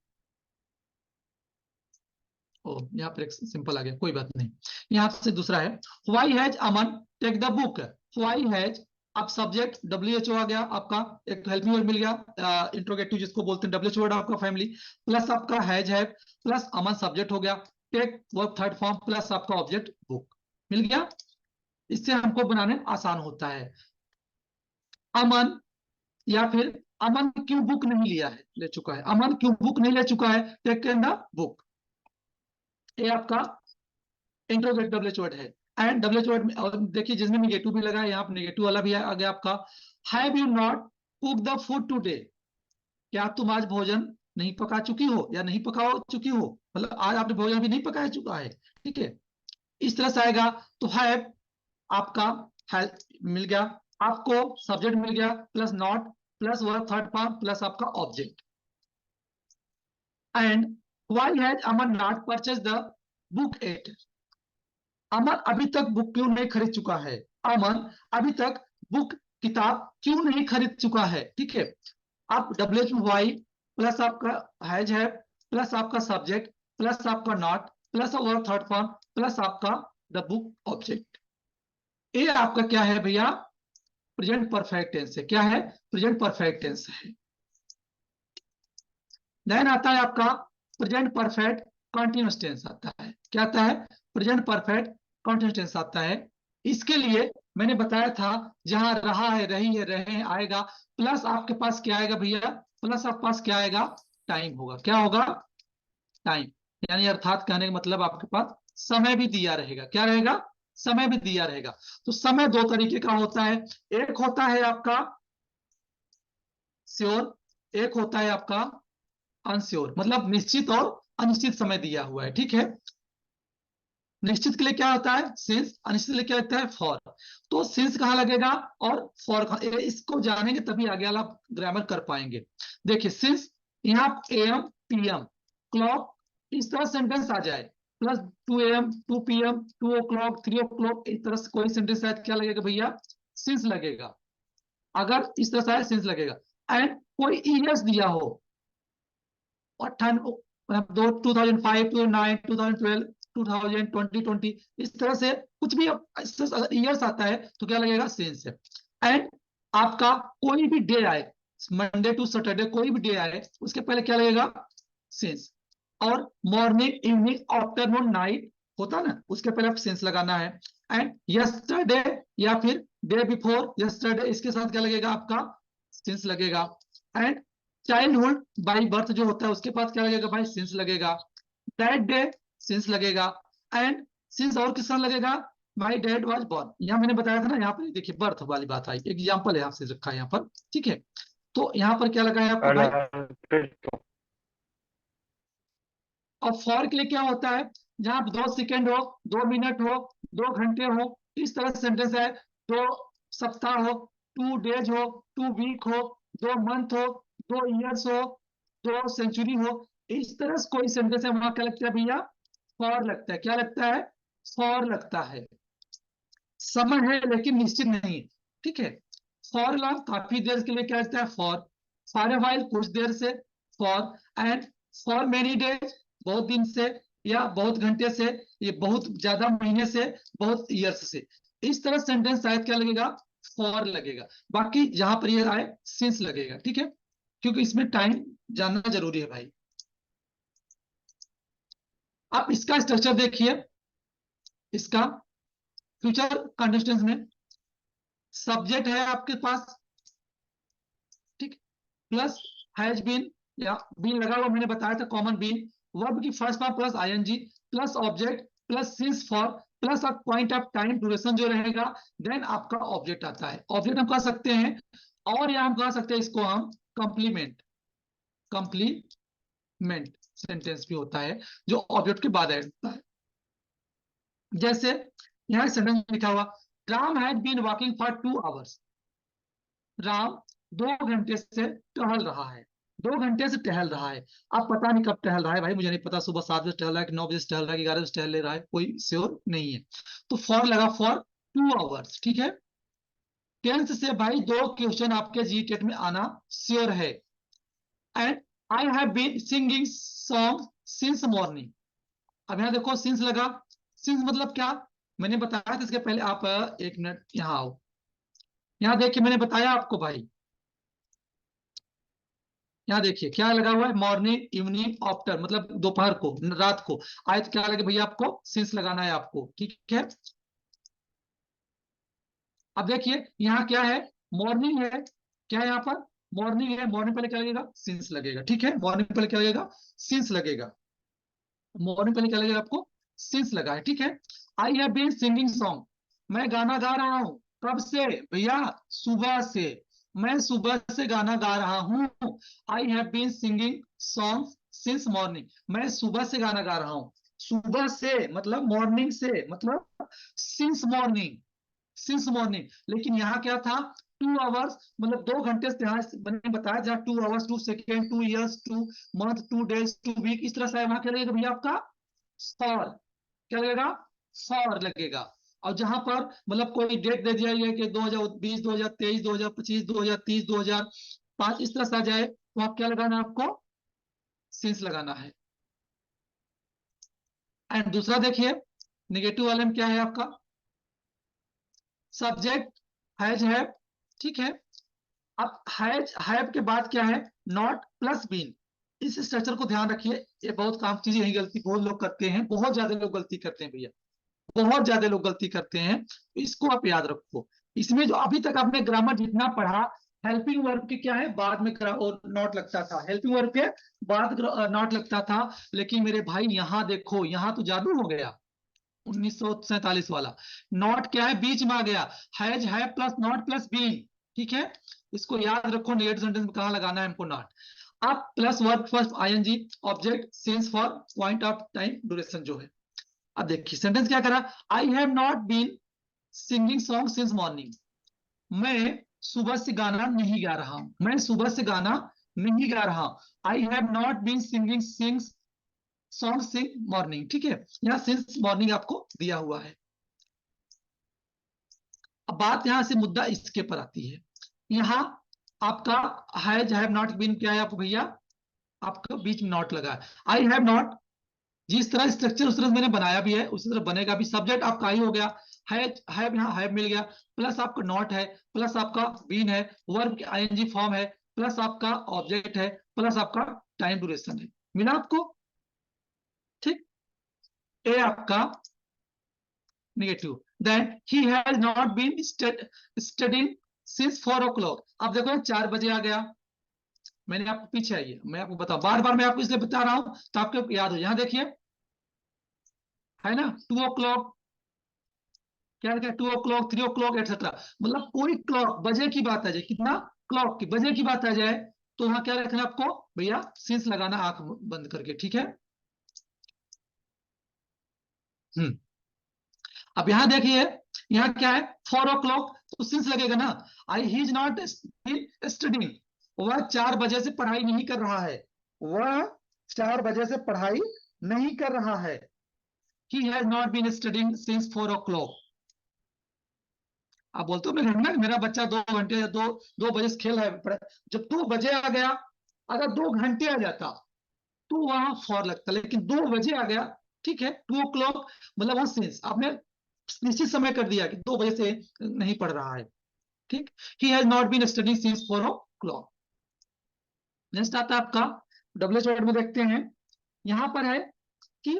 ओ यहाँ पर एक सिंपल आ गया, कोई बात नहीं। यहाँ से दूसरा है why has Aman take the book, why has, अब सब्जेक्ट डब्ल्यूएच आ गया आपका, एक हेल्पिंग वर्ड मिल गया इंट्रोगेटिव जिसको बोलते हैं, डब्ल्यूएच वर्ड आपका फैमिली प्लस आपका हैज है प्लस अमन सब्जेक्ट हो गया, take verb third form plus आपका ऑब्जेक्ट बुक मिल गया। इससे हमको बनाने आसान होता है। अमन, या फिर अमन क्यों बुक नहीं लिया है, ले चुका है, अमन क्यों बुक नहीं ले चुका है, टेक द बुक, ये आपका इंट्रोगेटिव डब्ल्यूएच वर्ड है। एंड डब्ल्यूएच वर्ड में और देखिए जिसमें नेगेटिव भी लगा है, यहाँ नेगेटिव वाला भी आ गया आपका, have you not cook the food today, क्या तुम आज भोजन नहीं पका चुकी हो या नहीं पका चुकी हो, मतलब आज आपने भोजन भी नहीं पकाया चुका है, ठीक है, इस तरह से आएगा। तो हैव आपका मिल गया आपको, सब्जेक्ट मिल गया plus not plus verb third form plus आपका object. And why has Aman not purchase the book yet, Aman अभी तक बुक क्यों नहीं खरीद चुका है, अमन अभी तक बुक किताब क्यों नहीं खरीद चुका है, ठीक है। अब डब्ल्यू वाई प्लस आपका हैज है प्लस आपका सब्जेक्ट प्लस आपका नॉट प्लस और थर्ड फॉर्म प्लस आपका द बुक ऑब्जेक्ट, ये आपका क्या है भैया, प्रेजेंट परफेक्ट टेंस है, क्या है, प्रेजेंट परफेक्ट टेंस है। देन आता है आपका प्रेजेंट परफेक्ट कंटीन्यूअस टेंस आता है, क्या आता है, प्रेजेंट परफेक्ट कंटीन्यूअस टेंस आता है। इसके लिए मैंने बताया था जहां रहा है, रही है, रहे हैं आएगा, प्लस आपके पास क्या आएगा भैया, प्लस आपके पास क्या आएगा, टाइम होगा, क्या होगा, टाइम, यानी अर्थात कहने का मतलब आपके पास समय भी दिया रहेगा, क्या रहेगा, समय भी दिया रहेगा। तो समय दो तरीके का होता है, एक होता है आपका श्योर, एक होता है आपका अनश्योर, मतलब निश्चित और अनिश्चित समय दिया हुआ है, ठीक है। निश्चित के लिए क्या होता है सिंस, अनिश्चित के लिए क्या होता है फॉर। तो सिंस कहाँ लगेगा और फॉर, इसको जानेंगे तभी आगे वाला ग्रामर कर पाएंगे। देखिए सिंस, यहाँ एम पीएम क्लॉक, इस तरह सेंटेंस आ जाए plus 2 AM 2 PM 2 o'clock 3 o'clock, इस तरह से कोई सेंटेंस आए क्या लगेगा भैया, सिंस लगेगा, अगर इस तरह से आए सिंस लगेगा। एंड कोई ईयर्स दिया हो, और 2005 2009 2012 2020 इस तरह से कुछ भी ईयर्स आता है तो क्या लगेगा, सेंस है। एंड आपका कोई भी डे आए, मंडे टू सैटरडे कोई भी डे आए, उसके पहले क्या लगेगा, सेंस। और मॉर्निंग इवनिंग आफ्टरनून नाइट होता ना, उसके पहले आप सेंस लगाना है। एंड यस्टरडे या फिर डे बिफोर यस्टरडे, इसके साथ क्या लगेगा आपका, सेंस लगेगा। एंड चाइल्डहुड बाई बर्थ जो होता है उसके पास क्या लगेगा भाई, सिंस लगेगा। दैट डे सिंस लगेगा। एंड सिंस और किस तरह लगेगा, माई डैड वॉज बॉर्न, यहाँ मैंने बताया था ना, यहाँ पर देखिए बर्थ वाली बात आई, एग्जाम्पल है आपसे रखा है यहाँ पर, ठीक है। तो यहाँ पर क्या लगा है आपका भाई, और फॉर के लिए क्या होता है, जहां 2 सेकेंड हो, 2 मिनट हो, 2 घंटे हो, इस तरह सेंटेंस है। 2 सप्ताह हो, 2 डेज हो, 2 वीक हो, 2 मंथ हो, 2 ईयर्स हो, 2 सेंचुरी हो, इस तरह से कोई सेंटेंस है, वहां क्या लगता है भैया, फॉर लगता है। क्या लगता है, फॉर लगता है। समय है लेकिन निश्चित नहीं, ठीक है। फॉर लॉन्ग काफी देर के लिए क्या लगता है, फॉर। फॉर ए व्हाइल कुछ देर से, for. And for many days बहुत दिन से, या बहुत घंटे से, ये बहुत ज्यादा महीने से, बहुत ईयर्स से, इस तरह सेंटेंस शायद क्या लगेगा, फॉर लगेगा। बाकी जहां पर ये आए सिंस लगेगा, ठीक है, क्योंकि इसमें टाइम जानना जरूरी है भाई। आप इसका स्ट्रक्चर देखिए, इसका फ्यूचर कंडीशंस में सब्जेक्ट है आपके पास, ठीक, प्लस हैज बीन, या बीन लगा हुआ मैंने बताया था, कॉमन बीन। वर्ब की first form plus ING plus object plus since for plus आप पॉइंट ऑफ टाइम ड्यूरेशन जो रहेगा, देन आपका ऑब्जेक्ट आता है। ऑब्जेक्ट हम कह सकते हैं, और या हम कह सकते हैं इसको हम कंप्लीमेंट, कंप्लीमेंट सेंटेंस भी होता है जो ऑब्जेक्ट के बाद ऐड होता है। जैसे यहाँ सेंटेंस लिखा हुआ, Ram had been walking for 2 hours. Ram 2 घंटे से टहल रहा है, 2 घंटे से टहल रहा है। अब पता नहीं कब टहल रहा है भाई, मुझे नहीं पता, सुबह 7 बजे टहल रहा है कि 9 बजे से टहल रहा है कि 11 बजे से टहल ले रहा है, कोई श्योर नहीं है। तो फॉर लगा, फॉर 2 आवर्स, ठीक है। टेंस से भाई 2 क्वेश्चन आपके जी टेट में आना श्योर है। And I have been singing song since morning. अब यहाँ देखो सिंस लगा, सिंस मतलब क्या, मैंने बताया था इसके पहले, आप 1 मिनट यहाँ आओ, यहाँ देखिए मैंने बताया आपको भाई, यहाँ देखिए क्या लगा हुआ है, मॉर्निंग इवनिंग आफ्टर, मतलब दोपहर को, रात को। आए तो क्या लगे भैया, आपको सिंस लगाना है आपको, ठीक है। अब देखिए यहाँ क्या है, मॉर्निंग है, क्या है यहाँ पर, मॉर्निंग है, मॉर्निंग पहले क्या लगेगा, सिंस लगेगा, ठीक है। मॉर्निंग पहले क्या लगेगा, सिंस लगेगा। मॉर्निंग पहले क्या लगेगा आपको, सिंस लगा है, ठीक है। I have been singing song, मैं गाना गा रहा हूँ, कब से भैया, सुबह से, मैं सुबह से गाना गा रहा हूँ। I have been singing song since morning, मैं सुबह से गाना गा रहा हूँ। सुबह से मतलब मॉर्निंग से, मतलब सिंस मॉर्निंग, सिंस मॉर्निंग। लेकिन यहाँ क्या था, 2 आवर्स, मतलब 2 घंटे से, यहाँ मैंने बताया, जहाँ 2 hours, 2 second, 2 years, 2 month, 2 days, 2 week, इस तरह से वहां क्या लगेगा भैया आपका, फॉर। क्या लगेगा, फॉर लगेगा। और जहां पर मतलब कोई डेट दे दिया गया कि 2020, 2023, 2025, 2030, 2005, इस तरह से आ जाए, तो आप क्या लगाना है, आपको सिंस लगाना है। एंड दूसरा देखिए, निगेटिव वाले में क्या है आपका, सब्जेक्ट हैज हैव, ठीक है। अब हैज हैव के बाद क्या है, नॉट प्लस बीन। इस स्ट्रक्चर को ध्यान रखिए, ये बहुत काम चीज, यही गलती बहुत लोग करते हैं, बहुत ज्यादा लोग गलती करते हैं भैया, बहुत ज्यादा लोग गलती करते हैं, तो इसको आप याद रखो। इसमें जो अभी तक आपने ग्रामर जितना पढ़ा, हेल्पिंग वर्ब के क्या है, बाद में नॉट लगता था, हेल्पिंग वर्ब के बाद नॉट लगता था। लेकिन मेरे भाई यहाँ देखो, यहाँ तो जादू हो गया, 1947 वाला। नॉट क्या है, बीच में आ गया, हैज है प्लस नॉट प्लस बीन, ठीक है। इसको याद रखो, नेगेटिव सेंटेंस में कहां लगाना है हमको, नॉट। अब plus verb first ING, object since for point of time duration जो है। अब देखिए सेंटेंस क्या करा, I have not been singing song since morning. मैं सुबह से गाना नहीं गा रहा हूं, मैं सुबह से गाना नहीं गा रहा हूं। I have not been singing sings song sing morning, ठीक है। यहाँ सिंस मॉर्निंग आपको दिया हुआ है। अब बात यहां से मुद्दा इसके पर आती है, यहाँ आपका हैज हैव नॉट बीन क्या है आपको भैया, आपका बीच में नॉट लगा है। आई हैव नॉट, जिस तरह स्ट्रक्चर उस तरह मैंने बनाया भी है उसी तरह बनेगा भी। सब्जेक्ट आपका आई हो गया, हैव यहाँ हैव मिल गया, प्लस आपका नॉट है, प्लस आपका बीन है, वर्ब की आईएनजी फॉर्म है, प्लस आपका ऑब्जेक्ट है, प्लस आपका टाइम ड्यूरेशन है। मिला आपको, ठीक। ए आपका negative. Then he has not been studying since 4 o'clock। अब देखो 4 बजे आ गया, मैंने आपको पीछे आइए, मैं आपको बताऊं, बार बार मैं आपको इसलिए बता रहा हूं तो आपको याद हो। यहां देखिए है ना, 2 o'clock, क्या लिखा है, 2 o'clock, 3 o'clock एटसेट्रा। मतलब कोई क्लॉक बजे की बात आ जाए, कितना, क्लॉक की बजे की बात आ जाए, तो वहां क्या रखना है आपको भैया, सिंस लगाना आंख बंद करके, ठीक है। हम्म। अब यहाँ देखिए, यहाँ क्या है, 4 o'clock, तो सिंस लगेगा ना। आई ही इज नॉट स्टडिंग, वह 4 बजे से पढ़ाई नहीं कर रहा है, वह 4 बजे से पढ़ाई नहीं कर रहा है। He has not been studying since 4 o'clock। आप बोलते हो मेरा बच्चा 2 घंटे या 2 बजे से खेल रहा है, जब 2 बजे आ गया, अगर 2 घंटे आ जाता तो वहां फॉर लगता, लेकिन 2 बजे आ गया, ठीक है, 2 o'clock, मतलब वहां सिंस आपने निश्चित समय कर दिया कि 2 बजे से नहीं पढ़ रहा है, ठीक। He has not been studying since 4 o'clock। Next आता है आपका डब्ल्यू वर्ड में, देखते हैं यहां पर है कि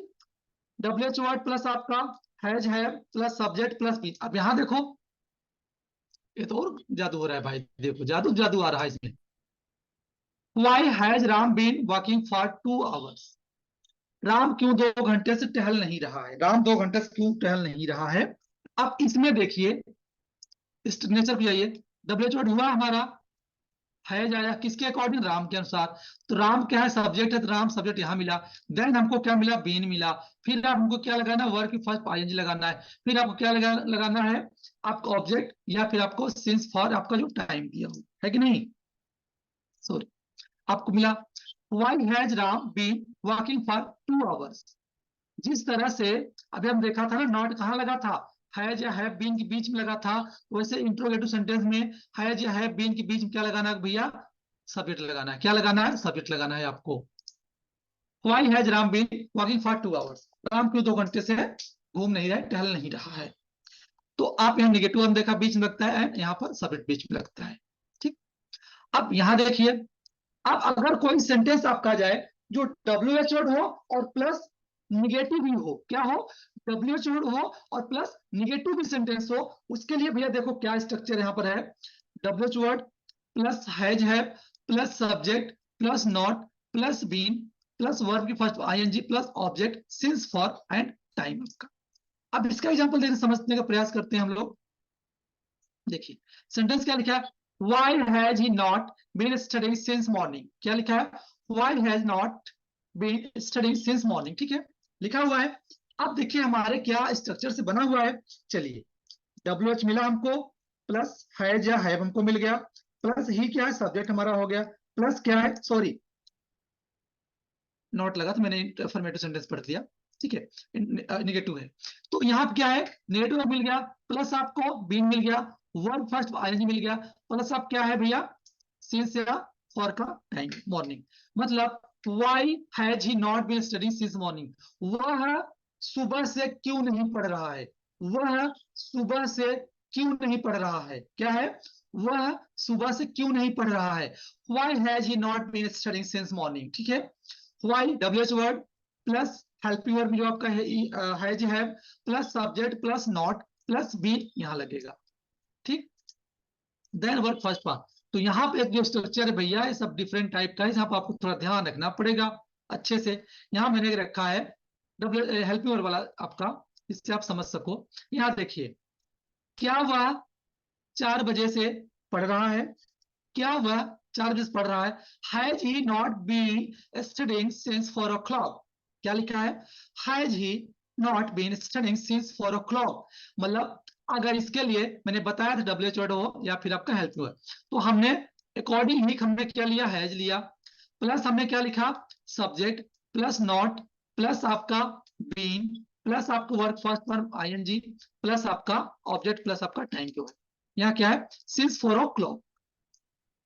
डब्ल्यू वर्ड प्लस आपका have plus subject plus be. अब यहां देखो, ये तो और जादू हो रहा है भाई, देखो जादू जादू आ रहा है इसमें। Why has Ram been walking for 2 hours। Ram क्यों 2 घंटे से टहल नहीं रहा है, राम 2 घंटे से क्यों टहल नहीं रहा है। अब इसमें देखिए, इस नेचर पे जाइए, डब्ल्यू वर्ड हुआ हमारा, है जाया किसके अकॉर्डिंग, राम के अनुसार। तो राम क्या है, सब्जेक्ट है, तो राम सब्जेक्ट यहां मिला। देन हमको क्या मिला, बीन मिला। फिर आप हमको क्या लगाना, वर्ब की फर्स्ट आईएनजी लगाना है। फिर आपको क्या लगाना है, आपका ऑब्जेक्ट, या फिर आपको सिंस फॉर आपका जो टाइम दिया हो, है कि नहीं, सॉरी, आपको मिला। Why has Ram been walking for 2 hours। जिस तरह से अभी हम देखा था ना, नॉट कहाँ लगा था, हैज या हैव बीन के बीच में लगा था, वैसे इंट्रोगेटिव सेंटेंस में हैज या हैव बीन के बीच में क्या लगाना है भैया, सब्जेक्ट लगाना है। क्या लगाना है, सब्जेक्ट लगाना है आपको। Why has Ram been walking for 2 hours। Ram क्यों 2 घंटे से घूम नहीं रहा है, टहल नहीं रहा है। तो आप यहाँ निगेटिव हम देखा बीच में लगता है, एंड यहाँ पर सब्जेक्ट बीच में लगता है, ठीक। अब यहाँ देखिए, अब अगर कोई सेंटेंस आपका जाए जो डब्ल्यू एच वर्ड हो और प्लस निगेटिव भी हो, क्या हो, डब्ल्यू एच वर्ड हो और प्लस निगेटिव भी सेंटेंस हो, उसके लिए भैया देखो क्या स्ट्रक्चर यहाँ पर है, W H word plus has है plus subject plus not plus been plus verb की first ING plus object since for and time आपका। अब इसका एग्जांपल देकर समझने का प्रयास करते हैं हम लोग। देखिए सेंटेंस क्या लिखा है, why has he not been studying since morning। क्या लिखा है, why has not been studying since morning, ठीक है, लिखा हुआ है। अब देखिए हमारे क्या स्ट्रक्चर से बना हुआ है। चलिए, डब्ल्यू एच मिला हमको, प्लस हैज या हैव हमको मिल गया, प्लस ही क्या है, सब्जेक्ट हमारा हो गया, प्लस क्या है, सॉरी नॉट लगा तो मैंने अफर्मेटिव सेंटेंस पढ़ दिया, ठीक है, निगेटिव है। तो यहाँ पे क्या है, नेगेटिव मिल गया, प्लस आपको बीन मिल गया, वर्ब फर्स्ट आईएनजी मिल गया, प्लस आप क्या है भैया, सिंस या फॉर का टाइम मॉर्निंग। मतलब why has he not been studying since morning, वह सुबह से क्यों नहीं पढ़ रहा है, वह सुबह से क्यों नहीं पढ़ रहा है, क्या है, वह सुबह से क्यों नहीं पढ़ रहा है। Why has he not been studying since morning, ठीक है। Why W H word plus helping verb जो आपका है जो है plus subject plus not plus be यहां लगेगा, ठीक। Then verb first part. तो यहाँ पे जो स्ट्रक्चर है भैया, ये सब डिफरेंट टाइप का है, यहाँ पे आपको थोड़ा ध्यान रखना पड़ेगा अच्छे से। यहाँ मैंने रखा है डब्ल्यू हेल्पिंग वर्ब वाला आपका, इससे आप समझ सको। यहाँ देखिए, क्या वह 4 बजे से पढ़ रहा है, क्या वह 4 बजे से पढ़ रहा है। Has he not been studying since 4 o'clock। क्या लिखा है, has he not been studying since 4 o'clock। मतलब अगर इसके लिए मैंने बताया था डब्ल्यू एच वर्ड हो या फिर आपका हेल्प वर्ड, तो हमने अकॉर्डिंग ही हमने क्या लिया, हैज लिया, प्लस हमने क्या लिखा, सब्जेक्ट प्लस नॉट प्लस आपका बीन प्लस आपका work first form ING plus आपका ऑब्जेक्ट प्लस आपका टाइम के वर्ड। यहाँ क्या है, since 4 o'clock।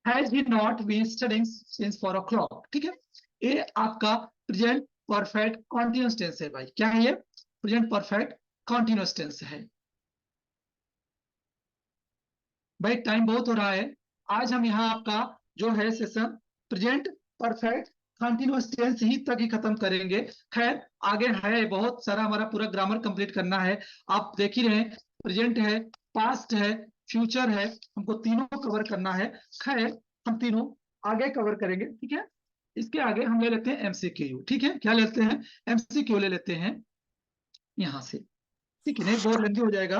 Has he not been studying since 4 o'clock, ठीक है। ये आपका प्रेजेंट परफेक्ट कॉन्टिन्यूअस टेंस है भाई, क्या है ये, प्रेजेंट परफेक्ट कॉन्टिन्यूअस टेंस है। भाई टाइम बहुत हो रहा है, आज हम यहाँ आपका जो है session present perfect continuous tense ही तक ही खत्म करेंगे। खैर आगे है बहुत सारा, हमारा पूरा ग्रामर कंप्लीट करना है। आप देख ही रहे हैं, प्रेजेंट है, पास्ट है, फ्यूचर है, हमको तीनों कवर करना है। खैर हम तीनों आगे कवर करेंगे, ठीक है। इसके आगे हम ले लेते हैं एमसीक्यू, ठीक है, क्या लेते हैं, एमसीक्यू ले लेते हैं। यहाँ से, ठीक है, नहीं बहुत लेंदी हो जाएगा।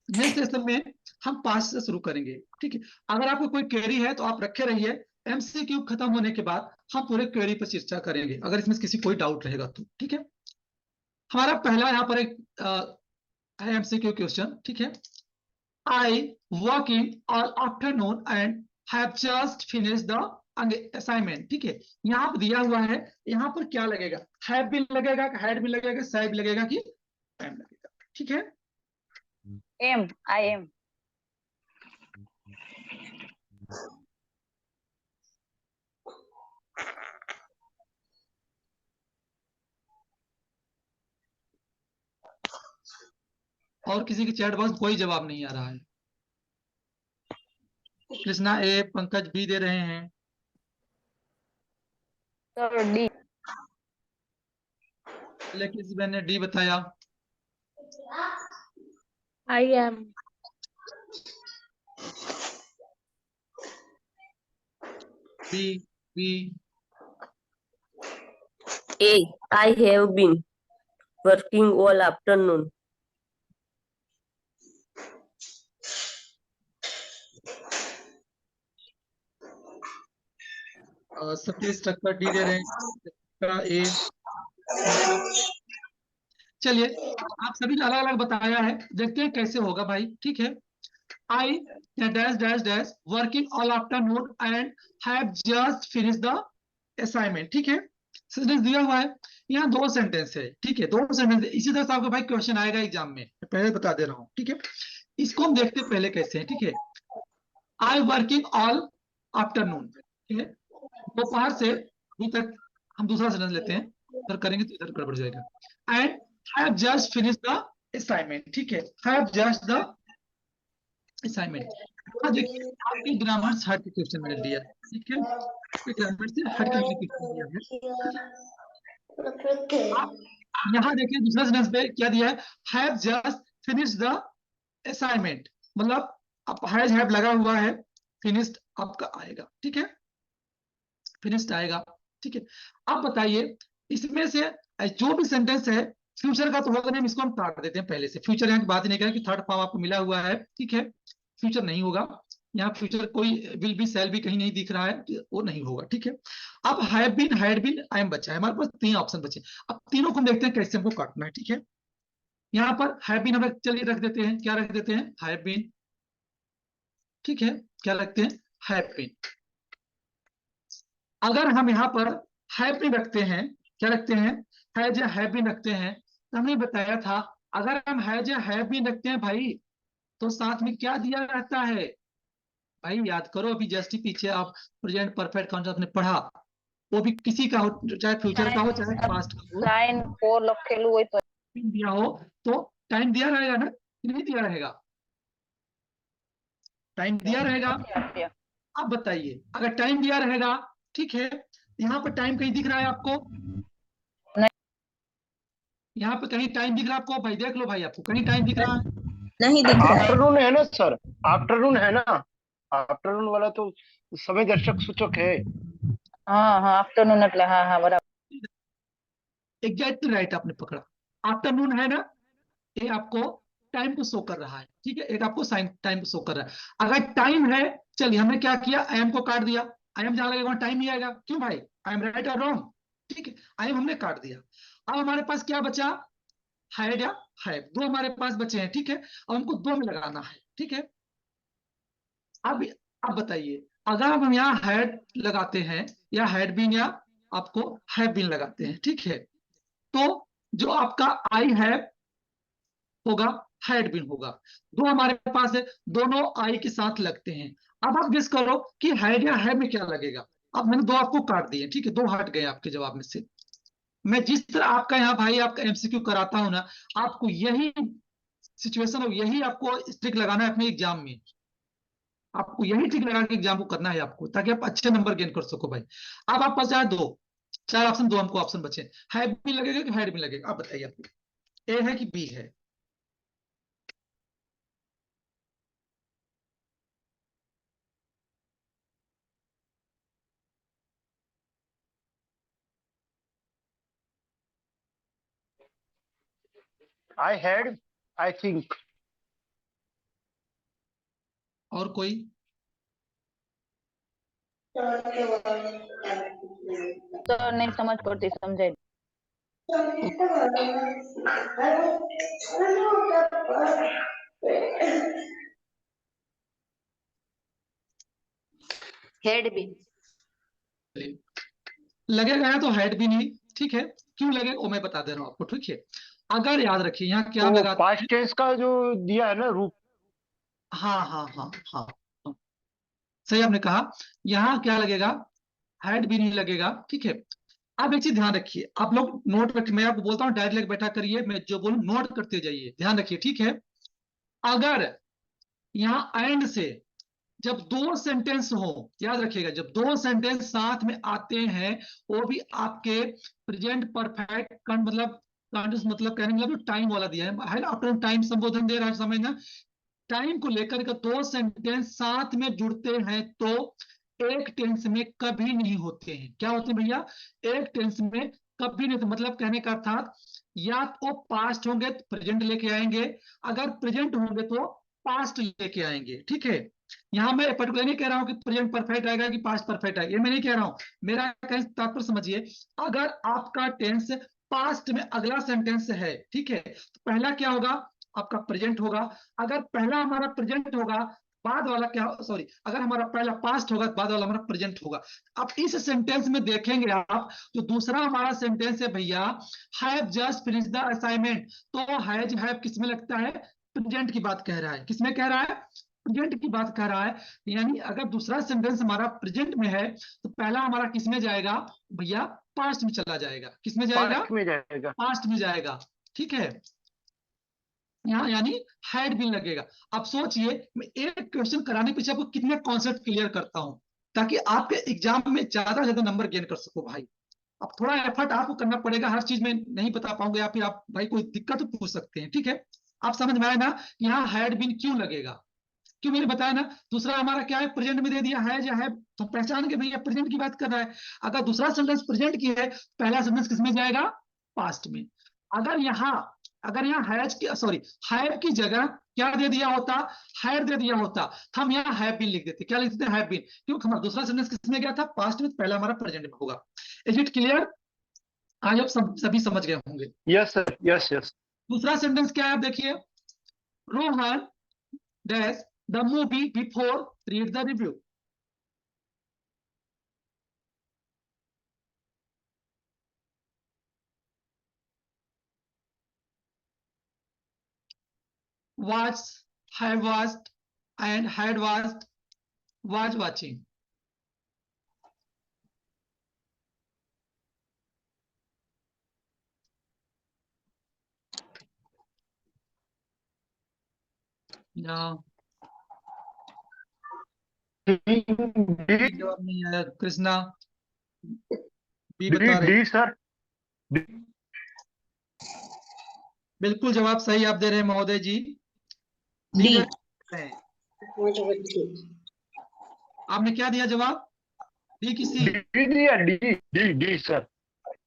नेक्स्ट सेशन में हम पास से शुरू करेंगे, ठीक है। अगर आपको कोई क्वेरी है तो आप रखे रहिए, एमसीक्यू खत्म होने के बाद हम पूरे क्वेरी पर चर्चा करेंगे, अगर इसमें किसी कोई डाउट रहेगा तो, ठीक है। हमारा पहला यहाँ पर एक है एमसीक्यू क्वेश्चन, ठीक है। I work in all afternoon and have just finish the assignment, ठीक है। यहाँ पर दिया हुआ है, यहाँ पर क्या लगेगा, हैव भी लगेगा, हैड भी लगेगा, शायद भी लगेगा कि एम लगेगा, ठीक है। Am, I am. और किसी के चैट बॉक्स कोई जवाब नहीं आ रहा है। कृष्णा ए, पंकज बी दे रहे हैं। Sir D. लेकिन इस मैंने डी बताया। I am. B, B, A. I have been working all afternoon. Satish Takkar D दे रहे हैं। ए, चलिए आप सभी ने अलग अलग बताया है, देखते हैं कैसे होगा भाई, ठीक है। I dash dash dash working all afternoon and have just finish the assignment, ठीक है। सेंटेंस दिया हुआ है, यहाँ दो सेंटेंस है, ठीक है, दो सेंटेंस। इसी तरह से आपका भाई क्वेश्चन आएगा एग्जाम में, मैं पहले बता दे रहा हूँ, ठीक है। इसको हम देखते हैं पहले कैसे है, ठीक है। आई वर्किंग ऑल आफ्टरनून, ठीक है, दोपहर से अभी तक। हम दूसरा सेंटेंस लेते हैं, इधर करेंगे तो इधर गड़बड़ जाएगा। And have just finish the assignment, ठीक है, हैव जस्ट द असाइनमेंट। हाँ देखिए, आपके ग्रामर से हट के क्वेश्चन मैंने दिया, ठीक है, आपके ग्रामर से हट के मैंने क्वेश्चन दिया है, ठीक है। आप यहाँ देखिए दूसरा सेंटेंस पे क्या दिया है, have just finish the assignment, मतलब अब हैव लगा हुआ है, फिनिश्ड आपका आएगा, ठीक है, फिनिश्ड आएगा, ठीक है। अब बताइए इसमें से जो भी सेंटेंस है फ्यूचर का तो होगा नहीं, इसको हम काट देते हैं पहले से। फ्यूचर यहाँ की बात ही नहीं करें कि थर्ड फॉर्म आपको मिला हुआ है, ठीक है, फ्यूचर नहीं होगा यहाँ। फ्यूचर कोई विल बी सेल भी कहीं नहीं दिख रहा है, वो नहीं होगा, ठीक है। अब have been, had been, I am बचा है, हमारे पास तीन ऑप्शन बचे। अब तीनों को हम देखते हैं कैसे हमको काटना है, ठीक है। यहाँ पर हैव बीन हम चलिए रख देते हैं, क्या रख देते हैं, हैव बीन, ठीक है, क्या रखते हैं, हैव बीन। अगर हम यहाँ पर हैव बीन रखते हैं, क्या रखते हैं, हैज या हैव बीन रखते हैं, तो हमने बताया था अगर हम हैज या हैव बीन रखते हैं भाई, तो साथ में क्या दिया रहता है भाई, याद करो अभी जस्ट ही पीछे आप प्रेजेंट परफेक्ट कॉन्सेप्ट आपने पढ़ा, वो भी किसी का हो, चाहे फ्यूचर का हो चाहे पास्ट का हो, साइन फोर लखेलू હોય तो दिया हो तो टाइम दिया रहेगा ना कि नहीं दिया रहेगा, टाइम दिया रहेगा। अब बताइए अगर टाइम दिया रहेगा, ठीक है, यहाँ पर टाइम कहीं दिख रहा है आपको, यहाँ पे कहीं टाइम दिख रहा है आपको, भाई देख लो भाई, आपको कहीं टाइम दिख रहा है, नहीं दिख रहा है। आफ्टरनून है ना सर, आफ्टरनून है ना, आफ्टरनून वाला तो समय दर्शक सूचक है। हाँ हाँ आफ्टरनून એટલે हाँ हाँ बराबर। एग्जैक्टली राइट आपने पकड़ा, आफ्टरनून है ना, ये आपको टाइम को शो कर रहा है, ठीक है, एक आपको साइन टाइम को शो कर रहा है। अगर टाइम है, चलिए हमने क्या किया, आई एम को काट दिया, आई एम जहां लगेगा वहां टाइम ही आएगा, क्यों भाई, आई एम राइट और रॉन्ग, ठीक है, आई एम हमने काट दिया। अब हमारे पास क्या बचा, हैड या हैव, दो हमारे पास बचे हैं, ठीक है, अब हमको दो में लगाना है, ठीक है। अब अब बताइए अगर हम यहाँ हैड लगाते हैं या हैड बीन या आपको हैव बीन लगाते हैं, ठीक है, तो जो आपका आई हैव होगा हैड बीन होगा, दो हमारे पास है, दोनों आई के साथ लगते हैं। अब आप गेस करो कि हैड या हैव में क्या लगेगा। अब मैंने दो आपको काट दिए, ठीक है, दो हट गए आपके जवाब में से। मैं जिस तरह आपका यहाँ भाई आपका एमसीक्यू कराता हूं ना, आपको यही सिचुएशन और यही आपको स्ट्रिक लगाना है अपने एग्जाम में, आपको यही ट्रिक लगा के एग्जाम को करना है आपको, ताकि आप अच्छे नंबर गेन कर सको भाई। अब आप पास जाए दो चार ऑप्शन, दो हमको ऑप्शन बचे, हैव भी लगेगा कि हैड भी लगेगा, आप बताइए आपको ए है कि बी है। I had, I think. और कोई? सर नहीं समझ पड़ती, समझे। Had been. लगेगा है तो हैड भी नहीं, ठीक है। क्यों लगेगा वो मैं बता दे रहा हूँ आपको, ठीक है। अगर याद रखिए यहाँ क्या तो लगा। पास्ट टेंस का जो दिया है ना रूप। हाँ हाँ हाँ हाँ हाँ, सही आपने कहा। यहाँ क्या लगेगा, हैड भी नहीं लगेगा, ठीक है। अब एक चीज ध्यान रखिए, आप लोग नोट रखिए, मैं आपको बोलता हूँ डायरेक्ट लेके बैठा करिए, मैं जो बोलूँ नोट करते जाइए, ध्यान रखिए, ठीक है। अगर यहाँ एंड से जब दो सेंटेंस हो, याद रखिएगा, जब दो सेंटेंस साथ में आते हैं, वो भी आपके प्रेजेंट परफेक्ट मतलब कंटिन्यूस, मतलब कहने मतलब टाइम वाला दिया है आफ्टर टाइम संबोधन दे रहा है, समझना। टाइम को लेकर के दो सेंटेंस साथ में जुड़ते हैं तो एक टेंस में कभी नहीं होते हैं। क्या होते हैं भैया? एक टेंस में कभी नहीं होते, मतलब कहने का अर्थात या तो पास्ट होंगे तो प्रेजेंट लेके आएंगे, अगर प्रेजेंट होंगे तो पास्ट लेके आएंगे, ठीक है। यहां मैं पर्टिकुलर नहीं कह रहा हूं कि प्रेजेंट परफेक्ट आएगा कि पास्ट परफेक्ट आएगा, ये मैं नहीं कह रहा हूं। मेरा कहने से तात्पर्य समझिए, अगर आपका टेंस पास्ट में अगला सेंटेंस है, ठीक है, तो पहला क्या होगा, आपका प्रेजेंट होगा। अगर पहला हमारा प्रेजेंट होगा, बाद वाला क्या, सॉरी, अगर हमारा पहला पास्ट होगा, बाद वाला हमारा प्रेजेंट होगा। अब इस सेंटेंस में देखेंगे आप, जो दूसरा हमारा सेंटेंस है भैया, have just finish the assignment, तो हैज हैव किस में लगता है? प्रेजेंट की बात कह रहा है। किसमें कह रहा है? प्रेजेंट की बात कर रहा है। यानी अगर दूसरा सेंटेंस हमारा प्रेजेंट में है, तो पहला हमारा किस में जाएगा भैया? पास्ट में चला जाएगा। किस में जाएगा? पास्ट में जाएगा। पास्ट में जाएगा, ठीक है। यहाँ यानी हैड बीन लगेगा। अब सोचिए, मैं एक क्वेश्चन कराने पीछे आपको कितने कॉन्सेप्ट क्लियर करता हूं, ताकि आपके एग्जाम में ज्यादा से ज्यादा नंबर गेन कर सको भाई। अब थोड़ा एफर्ट आपको करना पड़ेगा, हर चीज में नहीं बता पाऊंगा, या फिर आप भाई कोई दिक्कत तो पूछ सकते हैं, ठीक है। आप समझ में आया ना, यहाँ हैड बीन क्यों लगेगा? क्यों, मैंने बताया ना, दूसरा हमारा क्या है, प्रेजेंट में दे दिया है या है, तो पहचान के भैया प्रेजेंट की बात कर रहा है। अगर दूसरा सेंटेंस प्रेजेंट की है, पहला सेंटेंस किसमें जाएगा? पास्ट में। अगर यहाँ अगर यहाँ हैज की सॉरी हैव की जगह क्या दे दिया होता? हैड दे दिया होता, तो हम यहाँ हैव बीन लिख देते। क्या लिख देते? हैव बीन, क्योंकि हमारा दूसरा सेंटेंस किसमें गया था? पास्ट में। पहला हमारा प्रेजेंट में होगा। Is it clear? आज आप सभी समझ गए होंगे। Yes sir, yes yes. दूसरा सेंटेंस क्या है, आप देखिए, Rohan dash the movie before read the review. watched, have watched, and had watched, was watching. No, D जवाब नहीं आया कृष्णा, बी डी बता रहे। D sir. बिल्कुल जवाब सही आप दे रहे हैं महोदय जी, डी डी। दे रहे हैं। आपने क्या दिया जवाब? डी की सी? डी दिया, D D D sir.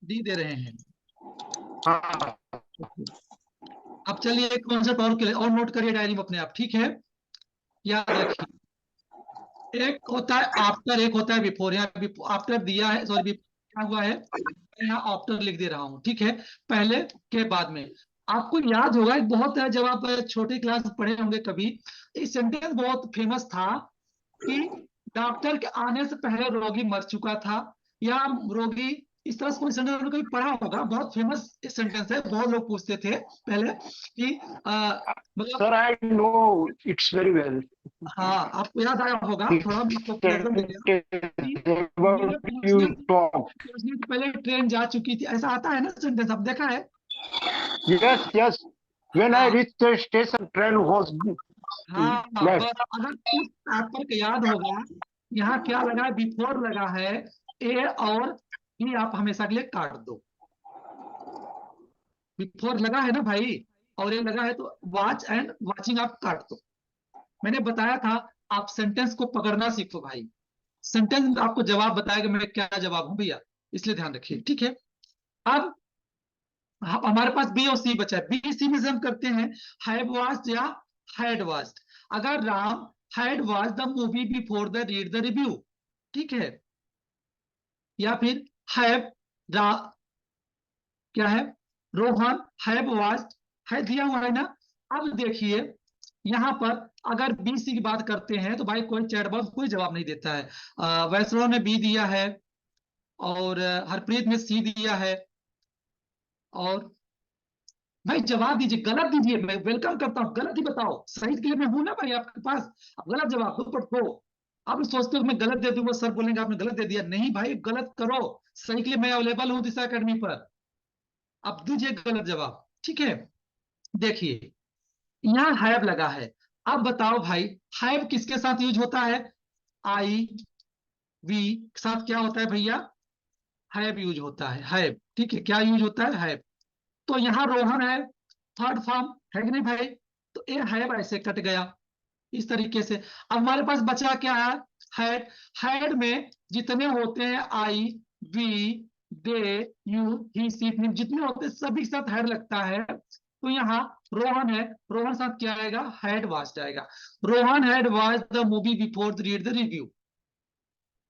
D दे रहे हैं। हाँ। अब चलिए एक कॉन्सेप्ट और नोट करिए डायरी में अपने आप, ठीक है। याद रखिए, एक होता है आफ्टर, एक होता है बिफोर। यहाँ आफ्टर दिया है, सॉरी क्या हुआ है, मैं यहाँ आफ्टर लिख दे रहा हूँ, ठीक है, पहले के बाद में। आपको याद होगा, एक बहुत है, जब आप छोटी क्लास पढ़े होंगे कभी, एक सेंटेंस बहुत फेमस था कि डॉक्टर के आने से पहले रोगी मर चुका था, या रोगी, इस तरह से कोई सेंटेंस आपने कभी पढ़ा होगा, बहुत फेमस सेंटेंस है, बहुत लोग पूछते थे पहले कि मतलब। Sir I know it's very well. हाँ, आपको याद आया होगा, थोड़ा आपको प्रॉब्लम हो गया कि ये अबाउट यू पहुंचने टॉक। पहुंचने से पहले ट्रेन जा चुकी थी, ऐसा आता है ना सेंटेंस, आप देखा है? Yes yes. व्हेन आई हाँ reach the station train was हाँ, लेफ्ट। बस अगर उस आपको याद होगा, यहाँ क्या लगा है? बिफोर लगा है, ए और बी आप हमेशा के लिए काट दो। बिफोर लगा है ना भाई, और ए लगा है, तो वॉच एंड वॉचिंग आप काट दो। मैंने बताया था, आप सेंटेंस को पकड़ना सीखो भाई, सेंटेंस आपको जवाब बताएगा मैं क्या जवाब हूं भैया, इसलिए ध्यान रखिए, ठीक है। अब हमारे पास बी और सी बचा है। बी सी में से हम करते हैं हैव वॉच्ड या हैड वॉच्ड। अगर Ram had watched the movie before the read the review, ठीक है, या फिर हैव रा क्या है, रोहन हैव वॉच्ड, है दिया हुआ है ना। अब देखिए यहाँ पर अगर बी सी की बात करते हैं तो भाई कोई चैट बॉक्स कोई जवाब नहीं देता है। वैष्णव ने बी दिया है, और हरप्रीत ने सी दिया है, और भाई जवाब दीजिए, गलत दीजिए, मैं वेलकम करता हूँ, गलत ही बताओ, सही के लिए मैं हूं ना भाई आपके पास। अब गलत जवाब दो पट दो। आप सोचते हो कि मैं गलत दे दूंगा, सर बोलेंगे आपने गलत दे दिया, नहीं भाई गलत करो, सही के लिए मैं अवेलेबल हूँ दिशा अकेडमी पर। अब दीजिए गलत जवाब, ठीक है। देखिए यहाँ हैव लगा है। अब बताओ भाई हैव किसके साथ यूज होता है, आई वी के साथ क्या होता है भैया, हैव यूज होता है, हैव, ठीक है, क्या यूज होता है, हैव। तो यहाँ रोहन है, थर्ड फॉर्म है कि नहीं भाई, तो ये हैव ऐसे कट गया इस तरीके से। अब हमारे पास बचा क्या है, हैड। हैड में जितने होते हैं आई वी दे यू ही सी जितने होते हैं सभी के साथ हैड लगता है। तो यहाँ रोहन है, रोहन साथ क्या आएगा, हैड वॉच्ड आएगा। Rohan had watched the movie before the read the review.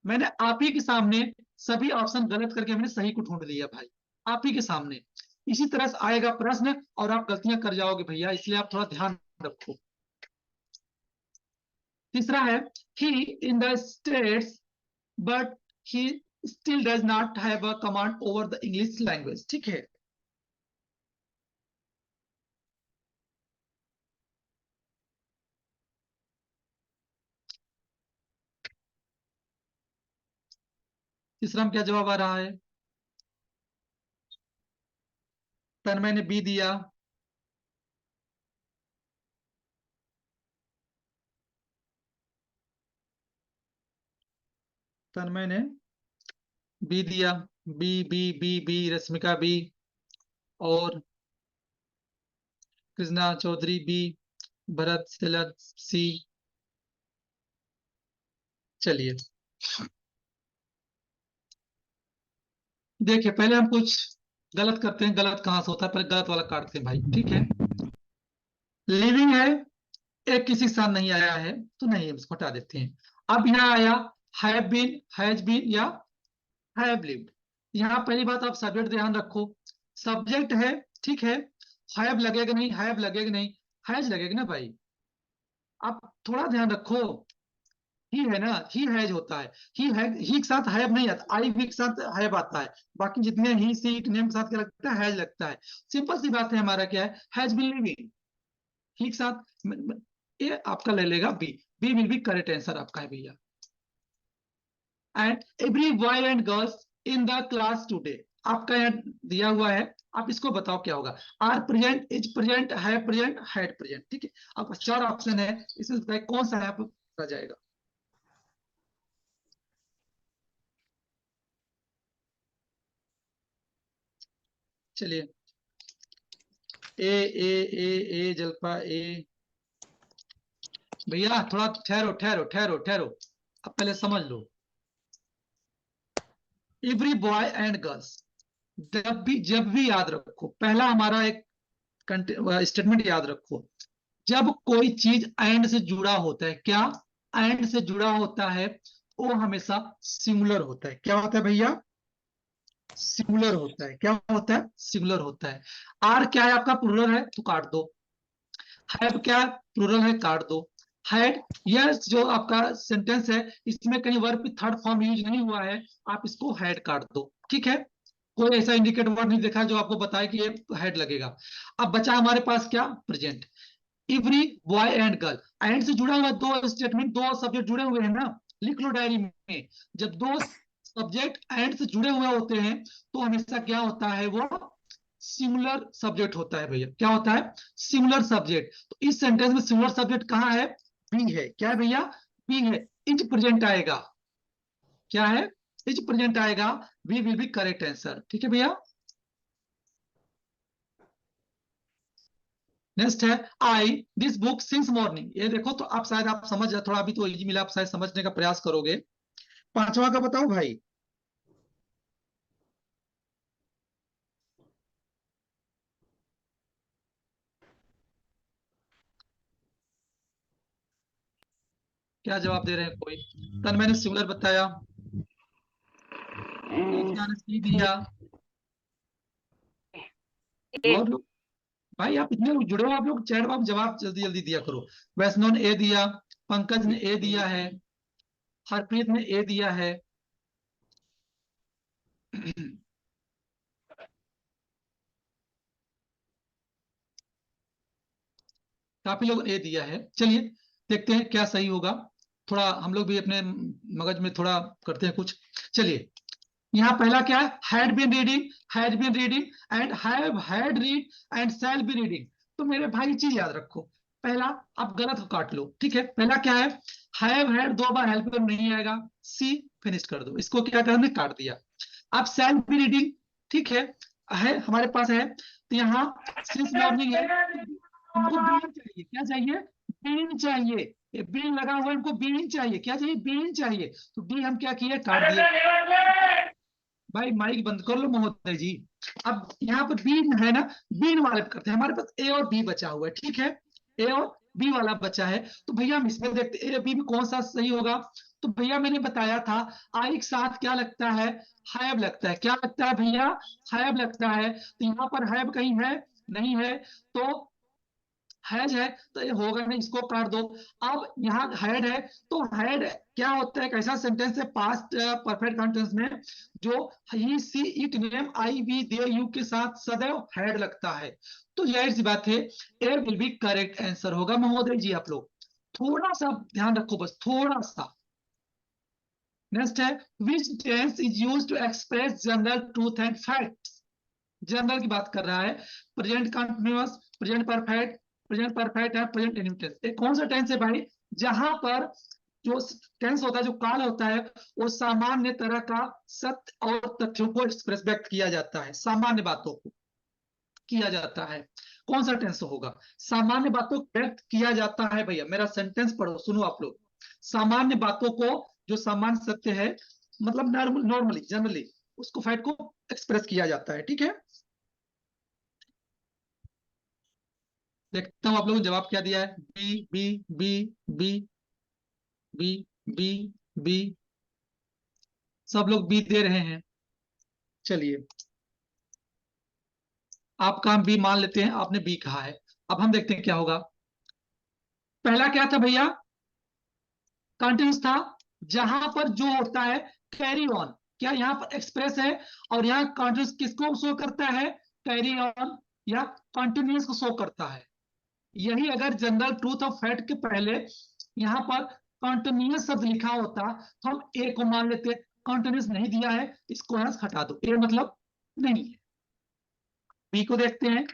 मैंने आप ही के सामने सभी ऑप्शन गलत करके मैंने सही को ढूंढ लिया भाई, आप ही के सामने। इसी तरह से आएगा प्रश्न और आप गलतियां कर जाओगे भैया, इसलिए आप थोड़ा ध्यान रखो। तीसरा है he in the States but he still does not have a command over the English language, ठीक है। तीसरा में क्या जवाब आ रहा है, तन्मय ने बी दिया, तन्मय ने बी दिया, B B B B, Rashmika B, और कृष्णा चौधरी बी, भरत सेलर सी। चलिए देखिए पहले हम कुछ गलत करते हैं, गलत कहां से होता है, पहले गलत वाला काटते हैं भाई, ठीक है। लिविंग है, एक किसी के साथ नहीं आया है तो नहीं, हम इसको हटा देते हैं। अब यहाँ आया हैव बीन, हैज बीन या हैव लिव्ड। यहाँ पहली बात आप सब्जेक्ट ध्यान रखो, सब्जेक्ट है, ठीक है, हैव लगेगा नहीं, हैव लगेगा नहीं, हैज लगेगा ना भाई। आप थोड़ा ध्यान रखो, ही है ना, ही हैज होता है, ही है, ही के साथ हैव नहीं आता, आई भी के साथ हैव आता है, बाकी जितने ही सी नेम के साथ क्या लगता है, हैज लगता है। सिंपल सी बात है, हमारा क्या है, हैज बीन लिविंग, ही के साथ ये आपका ले लेगा B, B will be correct answer आपका है भैया। And every boy and girls in the class today, आपका यहाँ दिया हुआ है, आप इसको बताओ क्या होगा, आर प्रेजेंट, इज प्रेजेंट, है प्रेजेंट, हैड प्रेजेंट, ठीक है। आपका चार ऑप्शन है, इसमें बताइए कौन सा है आपको जाएगा। चलिए ए जलपा ए, भैया थोड़ा ठहरो ठहरो ठहरो ठहरो, अब पहले समझ लो। एवरी बॉय एंड गर्ल्स, जब भी याद रखो, पहला हमारा एक स्टेटमेंट याद रखो, जब कोई चीज एंड से जुड़ा होता है, क्या एंड से जुड़ा होता है, वो हमेशा सिंगुलर होता है। क्या होता है भैया, सिंगुलर होता है। क्या होता है, सिंगुलर होता है। आर क्या है आपका, प्लूरल है तो काट दो, हैव क्या प्लूरल है, काट दो। हैड, यह जो आपका सेंटेंस है इसमें कहीं वर्ब थर्ड फॉर्म यूज नहीं हुआ है, आप इसको हैड काट दो, ठीक है। कोई ऐसा इंडिकेट वर्ड नहीं देखा जो आपको बताए कि ये हेड लगेगा। अब बचा हमारे पास क्या, present. Every boy and girl, and से जुड़ा हुआ दो स्टेटमेंट, दो सब्जेक्ट जुड़े हुए हैं ना, लिख लो डायरी में। जब दो सब्जेक्ट एंड से जुड़े हुए होते हैं तो हमेशा क्या होता है, वो सिंगुलर सब्जेक्ट होता है भैया। क्या होता है, सिंगुलर सब्जेक्ट। तो इस सेंटेंस में सिंगुलर सब्जेक्ट कहाँ है, बी है। क्या है भैया, बी है। इज प्रेजेंट आएगा, क्या है, इज प्रेजेंट आएगा, B will be correct answer, ठीक है भैया। नेक्स्ट है I this book since morning, ये देखो तो आप शायद आप समझ थोड़ा अभी तो इजी मिला, आप शायद समझने का प्रयास करोगे। पांचवा का बताओ भाई, क्या जवाब दे रहे हैं कोई? तन्मय ने सिमिलर बताया, ने सी दिया। और लोग, भाई आप इतने लोग जुड़े हो, आप लोग चैट बॉक्स जवाब जल्दी जल्दी दिया करो। वैष्णव ने ए दिया, पंकज ने ए दिया है, हरप्रीत ने ए दिया है। काफी लोग ए दिया है। चलिए देखते हैं क्या सही होगा। थोड़ा हम लोग भी अपने मगज में थोड़ा करते हैं कुछ। चलिए, यहाँ पहला क्या है? Had been reading, has been reading and have had read and shall be reading. तो मेरे भाई चीज याद रखो, पहला आप गलत को काट लो, ठीक है? पहला क्या है? हैव हैड दो बार हेल्प नहीं आएगा, सी फिनिश कर दो, इसको क्या करना, काट दिया। अब शैल बी रीडिंग, ठीक है हमारे पास है, तो यहाँ सिंस मॉर्निंग है, हमको बीन चाहिए, क्या चाहिए? बीन चाहिए, ये बीन लगा हुआ है, हमको बीन चाहिए, क्या चाहिए? बीन चाहिए। तो डी हम क्या किए, काट दिए। भाई माइक बंद कर लो महोदय जी। अब यहाँ पर बीन है ना, बीन वाले करते हैं, हमारे पास ए और बी बचा हुआ है, ठीक है? ए और बी वाला बचा है, तो भैया हम इसमें देखते ए बी में कौन सा सही होगा। तो भैया मैंने बताया था, आई के साथ क्या लगता है? हैव लगता है। क्या लगता है भैया? हैव लगता है। तो यहाँ पर हैव कहीं है? नहीं है, तो हैज है, तो ये होगा नहीं, इसको काट दो। अब यहाँ हैड है, तो हैड क्या होता है? एक ऐसा सेंटेंस है पास्ट परफेक्ट कंटेंस में, जो he she it name I we they you के साथ सदैव हैड लगता है। तो जाहिर सी बात है ए विल बी करेक्ट आंसर होगा महोदय जी। आप लोग थोड़ा सा ध्यान रखो, बस थोड़ा सा। नेक्स्ट है, which tense is used to express general truth and facts. General की बात कर रहा है, present continuous, present perfect, present perfect है, प्रेजेंट इंडिफिनिट टेंस। कौन सा टेंस है भाई? जहां पर जो टेंस होता है, जो काल होता है, वो सामान्य तरह का सत्य और तथ्यों को एक्सप्रेस व्यक्त किया जाता है, सामान्य बातों को किया जाता है। कौन सा टेंस होगा? सामान्य बातों को व्यक्त किया जाता है। भैया मेरा सेंटेंस पढ़ो, सुनो आप लोग। सामान्य बातों को, जो सामान्य सत्य है, मतलब नॉर्मली जनरली, उसको फैक्ट को एक्सप्रेस किया जाता है, ठीक है? देखता हूं आप लोगों ने जवाब क्या दिया है। B B B B B B B, सब लोग बी दे रहे हैं। चलिए आपका हम बी मान लेते हैं, आपने बी कहा है। अब हम देखते हैं क्या होगा। पहला क्या था भैया? कंटिन्यूस था, जहां पर जो होता है कैरी ऑन, क्या यहाँ पर एक्सप्रेस है, और यहाँ कंटिन्यूस किसको शो करता है? कैरी ऑन या कंटिन्यूस को शो करता है। यही अगर जनरल ट्रूथ ऑफ फैक्ट के पहले यहाँ पर कॉन्टिन्यूस शब्द लिखा होता, तो हम ए को मान लेते। कॉन्टिन्यूस नहीं दिया है, इसको यहां से हटा दो, ए मतलब नहीं है। बी को देखते हैं,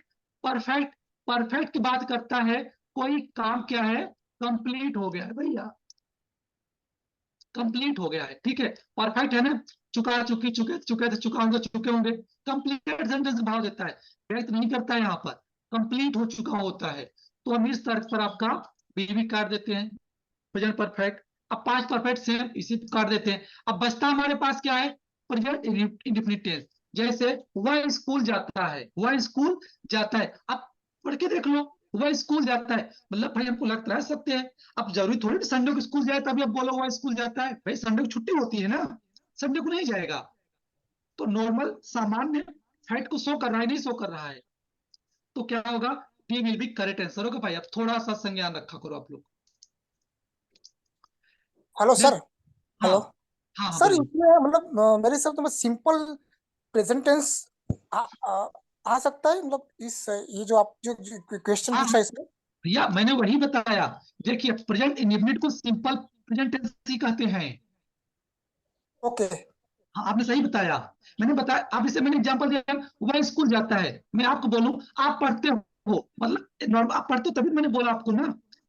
परफेक्ट। परफेक्ट की बात करता है, कोई काम क्या है? कंप्लीट हो गया है भैया, कंप्लीट हो गया है, ठीक है? परफेक्ट है ना, चुका चुकी चुके चुके थे, चुका होंगे चुके होंगे, कंप्लीटेड सेंटेंस भाव देता है, व्यक्त नहीं करता है यहाँ पर, कंप्लीट हो चुका होता है। तो हम इस तर्क पर आपका बी भी काट देते हैं, प्रेजेंट परफेक्ट। अब पास्ट परफेक्ट सेम, इसी को काट देते हैं। अब बचता हमारे पास क्या है? Present indefinite tense. जैसे वह स्कूल जाता है, वह स्कूल जाता है। अब पढ़ के देख लो, वह स्कूल जाता है, मतलब भाई हमको लगता है सत्य है। अब जरूरी थोड़ी संडे को स्कूल जाए तभी अब बोलो वह स्कूल जाता है, भाई संडे को छुट्टी होती है ना, संडे को नहीं जाएगा। तो नॉर्मल सामान्य फैक्ट को शो कर रहा है, नहीं शो कर रहा है। तो क्या होगा? D will be correct answer होगा। भाई अब थोड़ा सा संज्ञान रखा करो आप लोग। Hello sir. हाँ हेलो हाँ हाँ सर, बोलिए। इसमें मतलब मेरे हिसाब से सिंपल प्रेजेंट टेंस आ, आ, आ सकता है, मतलब इस ये जो आप जो क्वेश्चन हाँ पूछ रहे हैं इसमें। भैया मैंने वही बताया, देखिए प्रेजेंट इंडेफिनिट को सिंपल प्रेजेंट टेंस ही कहते हैं। ओके। हाँ आपने सही बताया, मैंने बताया। अब इसे मैंने एग्जांपल दिया, वह स्कूल जाता है, मैं आपको बोलूं आप पढ़ते हो, मतलब नॉर्मल आप पढ़ते हो तभी मैंने बोला आपको ना,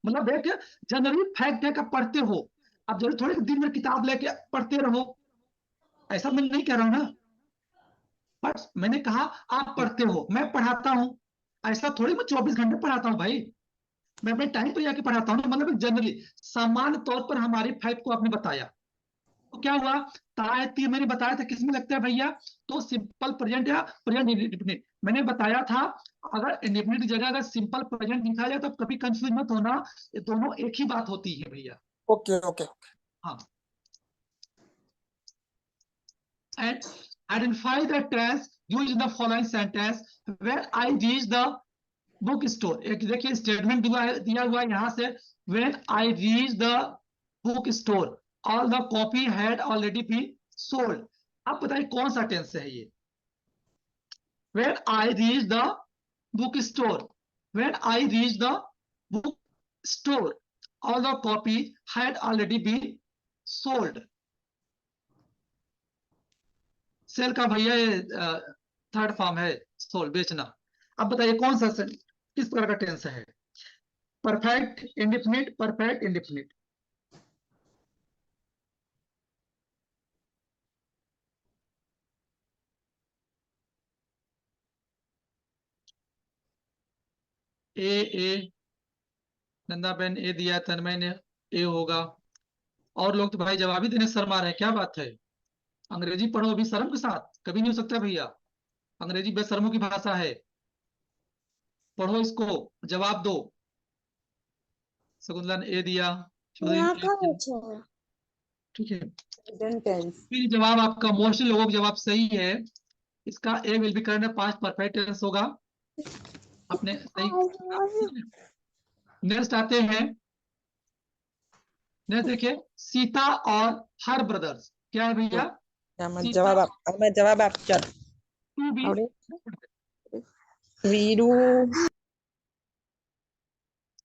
मतलब एक जनरली फैक्ट है कि आप पढ़ते हो। अब जरूरी थोड़ी दिन में किताब लेके पढ़ते रहो, ऐसा मैं नहीं कह रहा हूं ना, बट मैंने कहा आप पढ़ते हो, मैं पढ़ाता हूँ। ऐसा थोड़ी मैं 24 घंटे पढ़ाता हूँ भाई, मैं अपने टाइम पे जाके पढ़ाता हूँ ना, मतलब जनरली सामान्य तौर पर हमारी फैक्ट को आपने बताया। तो क्या हुआ? ताए ती मैंने बताया था किसमें लगता है भैया? तो सिंपल प्रेजेंट या प्रेजेंट इंडेफिनिट मैंने बताया था। अगर इंडेफिनिट की जगह अगर सिंपल प्रेजेंट लिखा जाए तो कभी कंफ्यूज मत होना, ये दोनों एक ही बात होती है भैया। ओके ओके हाँ, and identify the tense used in the following sentence when I reach the book store। एक देखिए स्टेटमेंट दिया हुआ है यहाँ से, when I reach the book store all the copy had already been sold। अब बताइए कौन सा टेंस है ये? when I reach the book store, when I reach the book store all the copy had already been sold। Sell का भैया ये third form है, सोल बेचना। अब बताइए कौन सा किस प्रकार का टेंस है? Perfect indefinite, perfect indefinite. A Nanda बहन ए दिया, तन्मय ने ए होगा, और लोग तो भाई जवाब ही देने शर्मा रहे हैं, क्या बात है? अंग्रेजी पढ़ो अभी शर्म के साथ, कभी नहीं हो सकता भैया, अंग्रेजी बेशर्मों की भाषा है, पढ़ो इसको, जवाब दो। शकुंतला ने ए दिया, चौधरी ने ए दिया, ठीक है। फिर जवाब आपका मोस्टली लोगों का जवाब सही है, इसका ए विल बी करना पास्ट परफेक्ट टेंस होगा, आपने सही। नेक्स्ट आते हैं, नेक्स्ट देखिए, सीता और हर ब्रदर्स क्या है भैया? जवाब आप to be were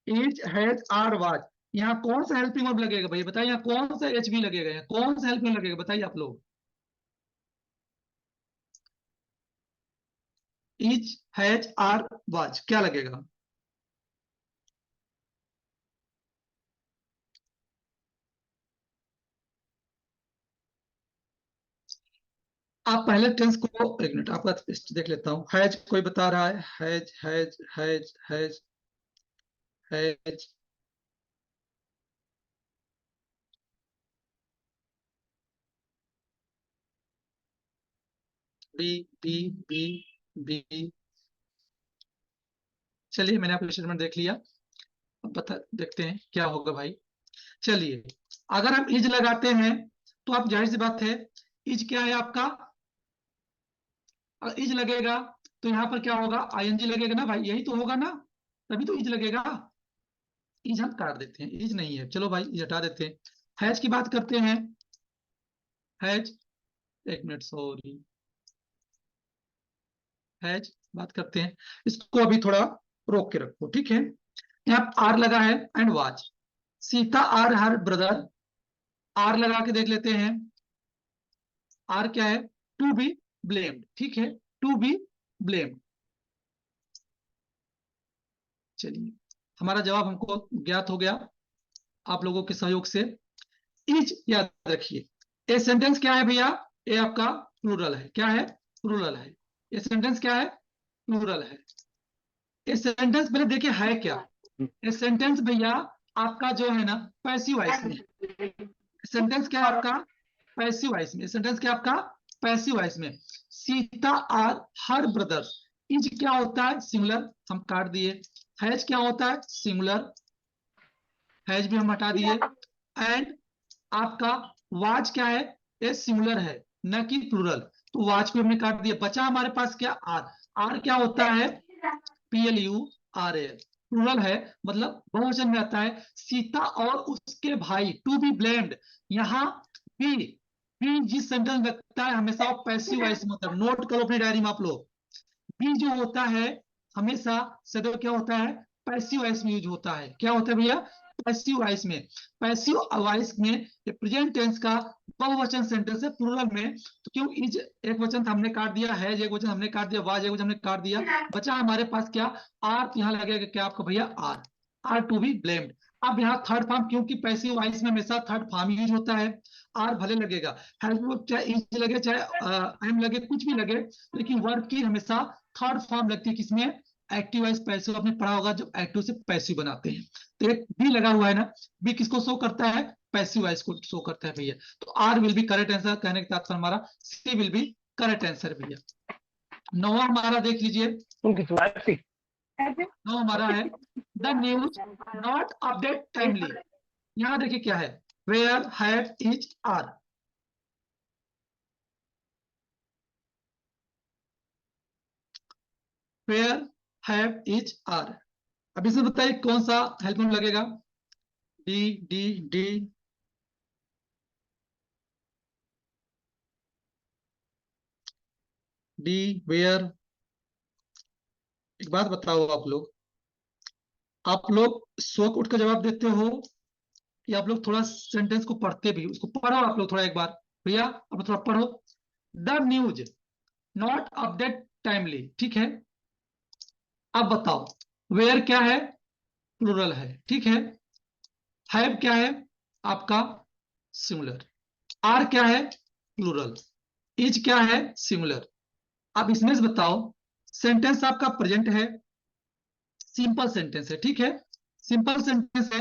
is has are was, यहाँ कौन सा हेल्पिंग वर्ब लगेगा भैया बताइए? यहाँ कौन सा एच भी लगेगा? यहाँ कौन सा हेल्पिंग लगेगा बताइए आप लोग? इज हैज आर वाज क्या लगेगा? आप पहले टेंस को, एक मिनट आपका देख लेता हूँ। हैज कोई बता रहा है? Has has has has has B B B B. चलिए मैंने आपका स्टेटमेंट देख लिया, अब बता देखते हैं क्या होगा भाई। चलिए अगर हम इज लगाते हैं तो आप जाहिर सी बात है, इज क्या है आपका? इज लगेगा तो यहाँ पर क्या होगा? आईएनजी लगेगा ना भाई, यही तो होगा ना, तभी तो इज लगेगा। इज हम काट देते हैं, इज नहीं है, चलो भाई इज हटा देते हैं। हैज की बात करते हैं, हैज, एक मिनट सॉरी, हैज बात करते हैं, इसको अभी थोड़ा रोक के रखो, ठीक है। यहाँ आर लगा है and was, Sita are her brother, are लगा के देख लेते हैं, आर क्या है? टू बी ब्लेम्ड, ठीक है, टू बी ब्लेम्ड। चलिए हमारा जवाब हमको ज्ञात हो गया आप लोगों के सहयोग से। इज याद रखिए, ए सेंटेंस क्या है भैया? ए आपका प्लूरल है, क्या है? प्लूरल है। ये सेंटेंस क्या है? प्लूरल है। ये सेंटेंस पहले देखिए है क्या? ये सेंटेंस भैया आपका जो है ना पैसिव वॉइस में, सेंटेंस क्या है आपका? पैसिव वॉइस में। सेंटेंस क्या आपका? पैसिव वॉइस में। Sita are her brothers, is क्या होता है? सिंगुलर, हम काट दिए। हैज क्या होता है? सिंगुलर, हैज भी हम हटा दिए। एंड आपका वाज क्या है? ये सिंगुलर है न कि प्लूरल, तो वाज को हमने काट दिया। बचा हमारे पास क्या? आर। आर क्या होता है? PLURAL, प्लूरल है, मतलब बहुवचन में आता है। सीता और उसके भाई, टू बी ब्लेम्ड, यहाँ बी, बी जिस सेंटेंस में लगता है हमेशा वो पैसिव वॉइस में होता है। नोट करो अपनी डायरी में आप लोग, बी जो होता है हमेशा सदैव क्या होता है? पैसिव वॉइस में यूज होता है। क्या होता है भैया? पैसिव वॉइस में। पैसिव वॉइस में प्रेजेंट टेंस का बहुवचन सेंटेंस है प्लूरल में, तो क्यों इज एक वचन हमने काट दिया, हैज एक वचन हमने काट दिया, वाज एक वचन हमने काट दिया, बचा हमारे पास क्या? आर। यहाँ लगेगा क्या आपका भैया? Are, are to be blamed. अब यहाँ थर्ड फॉर्म, क्योंकि पैसिव वॉइस में हमेशा थर्ड फॉर्म यूज होता है, आर भले लगेगा, हेल्प चाहे इज लगे चाहे एम लगे, कुछ भी लगे, लेकिन वर्ब की हमेशा थर्ड फॉर्म लगती है। किसमें? एक्टिव वाइज पैसिव, आपने पढ़ा होगा जब एक्टिव से पैसिव बनाते हैं। तो एक बी लगा हुआ है ना, बी किसको शो करता है? पैसिव वाइज को शो करता है भैया। तो are will be correct answer, कहने का तात्पर्य हमारा C will be correct answer भैया। नौवा हमारा देख लीजिए, नौ हमारा है the news not update timely. यहां देखिए क्या है, were, have, is, are. Were, have, is, are. अब इसमें बताइए कौन सा हेल्प में लगेगा। D, D, D, D, were. एक बात बताओ आप लोग सो उठ कर जवाब देते हो कि आप लोग थोड़ा सेंटेंस को पढ़ते भी, उसको पढ़ो आप लोग थोड़ा एक बार। भैया अब थोड़ा पढ़ो। The news not update timely, ठीक है। अब बताओ, वेयर क्या है, प्लूरल है, ठीक है। हैव क्या है आपका, सिंगुलर। आर क्या है, प्लूरल। इज क्या है, सिंगुलर। अब इसमें से बताओ, सेंटेंस आपका प्रेजेंट है, सिंपल सेंटेंस है, ठीक है, सिंपल सेंटेंस है।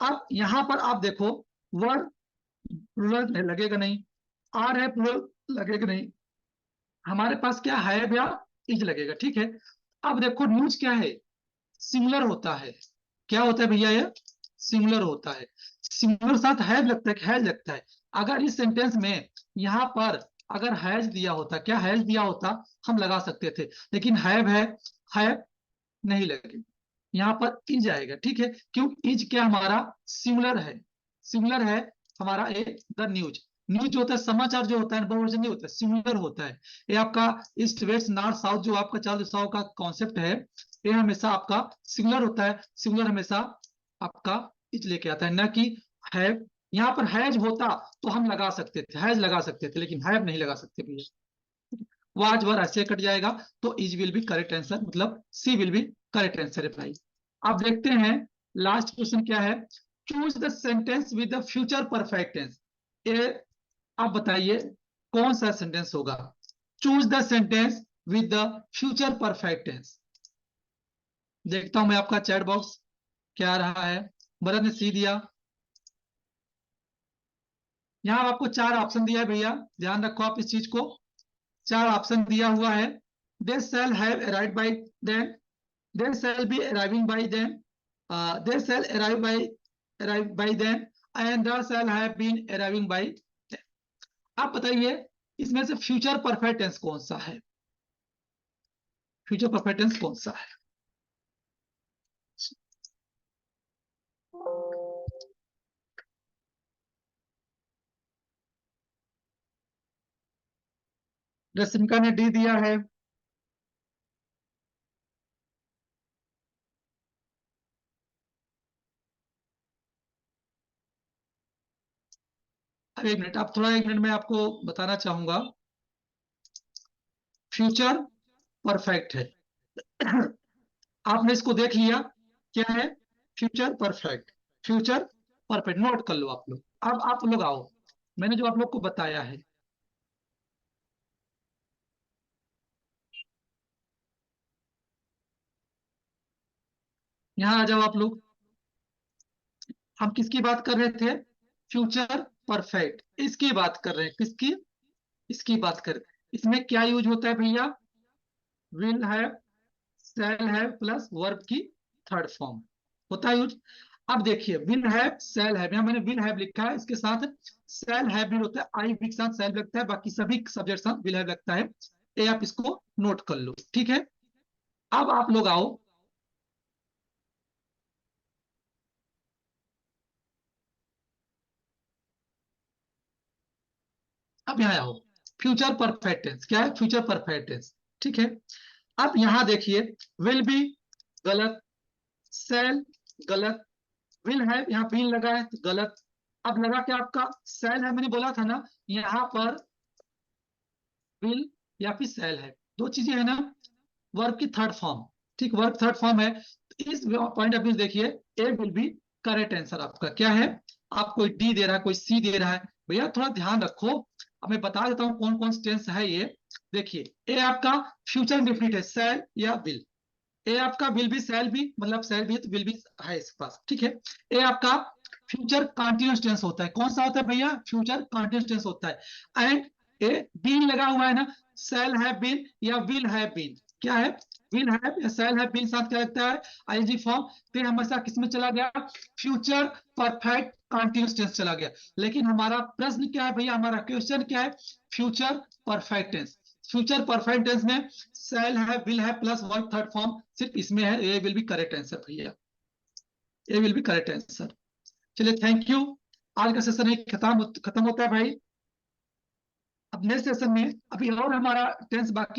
अब यहां पर आप देखो, वर्ड प्लूरल लगेगा नहीं, आर है प्लूरल लगेगा नहीं, हमारे पास क्या है या इज लगेगा, ठीक है। अब देखो न्यूज क्या है, सिंगुलर होता है। क्या होता है भैया, ये सिंगुलर होता है। सिंगुलर साथ हैव लगता है, हैज लगता है। अगर इस सेंटेंस में यहां पर अगर हैज दिया होता, क्या हैज दिया होता, हम लगा सकते थे, लेकिन हैव है, हैव नहीं लगे, यहाँ पर इज आएगा, ठीक है। क्यों, इज क्या हमारा सिंगुलर है, सिंगुलर है हमारा ए द न्यूज। न्यूज जो होता है, समाचार जो होता है, बहुवचन नहीं होता है, सिंगुलर होता है। ये आपका ईस्ट वेस्ट नॉर्थ साउथ जो आपका चार दिशाओं का कॉन्सेप्ट है, ये हमेशा आपका सिंगुलर होता है। सिंगुलर हमेशा आपका इज लेके आता है, ना कि हैव। यहाँ पर हैज होता तो हम लगा सकते थे, हैज लगा सकते थे, लेकिन हैव नहीं लगा सकते भैया। वाज वर ऐसे कट जाएगा, तो is will be correct answer, मतलब C will be correct answer है भाई। अब देखते हैं लास्ट क्वेश्चन क्या है। Choose the sentence with the future perfect tense. ये आप बताइए कौन सा सेंटेंस होगा। Choose the sentence with the future perfect tense. देखता हूं मैं आपका चैट बॉक्स क्या रहा है। भरत ने सी दिया। यहां आपको चार ऑप्शन दिया है भैया, ध्यान रखो आप इस चीज को। चार ऑप्शन दिया हुआ है। They shall have arrived by then, they shall be arriving by then, they shall arrive by then, and they shall have been arriving by then। आप बताइए इसमें से फ्यूचर परफेक्ट टेंस कौन सा है, फ्यूचर परफेक्ट टेंस कौन सा है। रश्मिका ने डी दिया है। अब एक मिनट, आप थोड़ा एक मिनट में आपको बताना चाहूंगा। फ्यूचर परफेक्ट है आपने इसको देख लिया, क्या है future perfect. Future perfect note कर लो आप लोग। अब आप लोग आओ, मैंने जो आप लोग को बताया है, यहां आ जाओ आप लोग। हम किसकी बात कर रहे थे, फ्यूचर परफेक्ट, इसकी बात कर रहे हैं, किसकी, इसकी बात कर रहे हैं। इसमें क्या यूज होता है भैया, will have, shall have plus verb की थर्ड फॉर्म होता है यूज। अब देखिए विल हैव शैल हैव, यहां मैंने विल हैव लिखा है, इसके साथ शैल हैव भी होता है, आई के साथ शैल लगता है, बाकी सभी सब्जेक्ट साथ विल हैव लगता है। ये आप इसको नोट कर लो, ठीक है। अब आप लोग आओ, अब यहाँ आओ। फ्यूचर परफेक्ट टेंस क्या है, फ्यूचर परफेक्ट टेंस, ठीक है। अब यहां देखिए, विल बी गलत, सेल गलत, विल है यहाँ विल लगा है तो गलत। अब लगा क्या आपका सेल है, मैंने बोला था ना यहाँ पर विल या फिर सेल है, दो चीजें है ना, वर्ब की थर्ड फॉर्म, ठीक, वर्ब थर्ड फॉर्म है। तो इस पॉइंट ऑफ व्यू देखिए, ए विल बी करेक्ट आंसर आपका क्या है। आप कोई डी दे रहा है, कोई सी दे रहा है, भैया थोड़ा ध्यान रखो। अब मैं बता देता हूँ कौन कौन से टेंस है ये। देखिए ए आपका फ्यूचर इंडेफिनिट है, सेल या विल। ए आपका विल भी, सेल भी, मतलब सेल भी है तो विल भी है इसके पास, ठीक है। ए आपका फ्यूचर कंटीन्यूअस टेंस होता है, कौन सा होता है भैया, फ्यूचर कंटीन्यूअस टेंस होता है। एंड ए बीन लगा हुआ है ना, सेल हैव बीन या विल हैव बीन, क्या है विल है, शैल है, विल साथ क्या लगता है, आईएनजी फॉर्म। फिर हमेशा किसमें चला गया, फ्यूचर परफेक्ट कंटीन्यूअस टेंस चला गया। लेकिन हमारा प्रश्न क्या है भैया, हमारा क्वेश्चन क्या है, future perfect tense. Future perfect tense में शैल है, विल है, प्लस वर्ब थर्ड फॉर्म सिर्फ इसमें है, ए विल बी करेक्ट आंसर भैया, ए विल बी करेक्ट आंसर। चलिए थैंक यू, आज का सेशन खत्म होता है भाई। अब नेक्स्ट सेशन में अभी और हमारा टेंस बाकी है।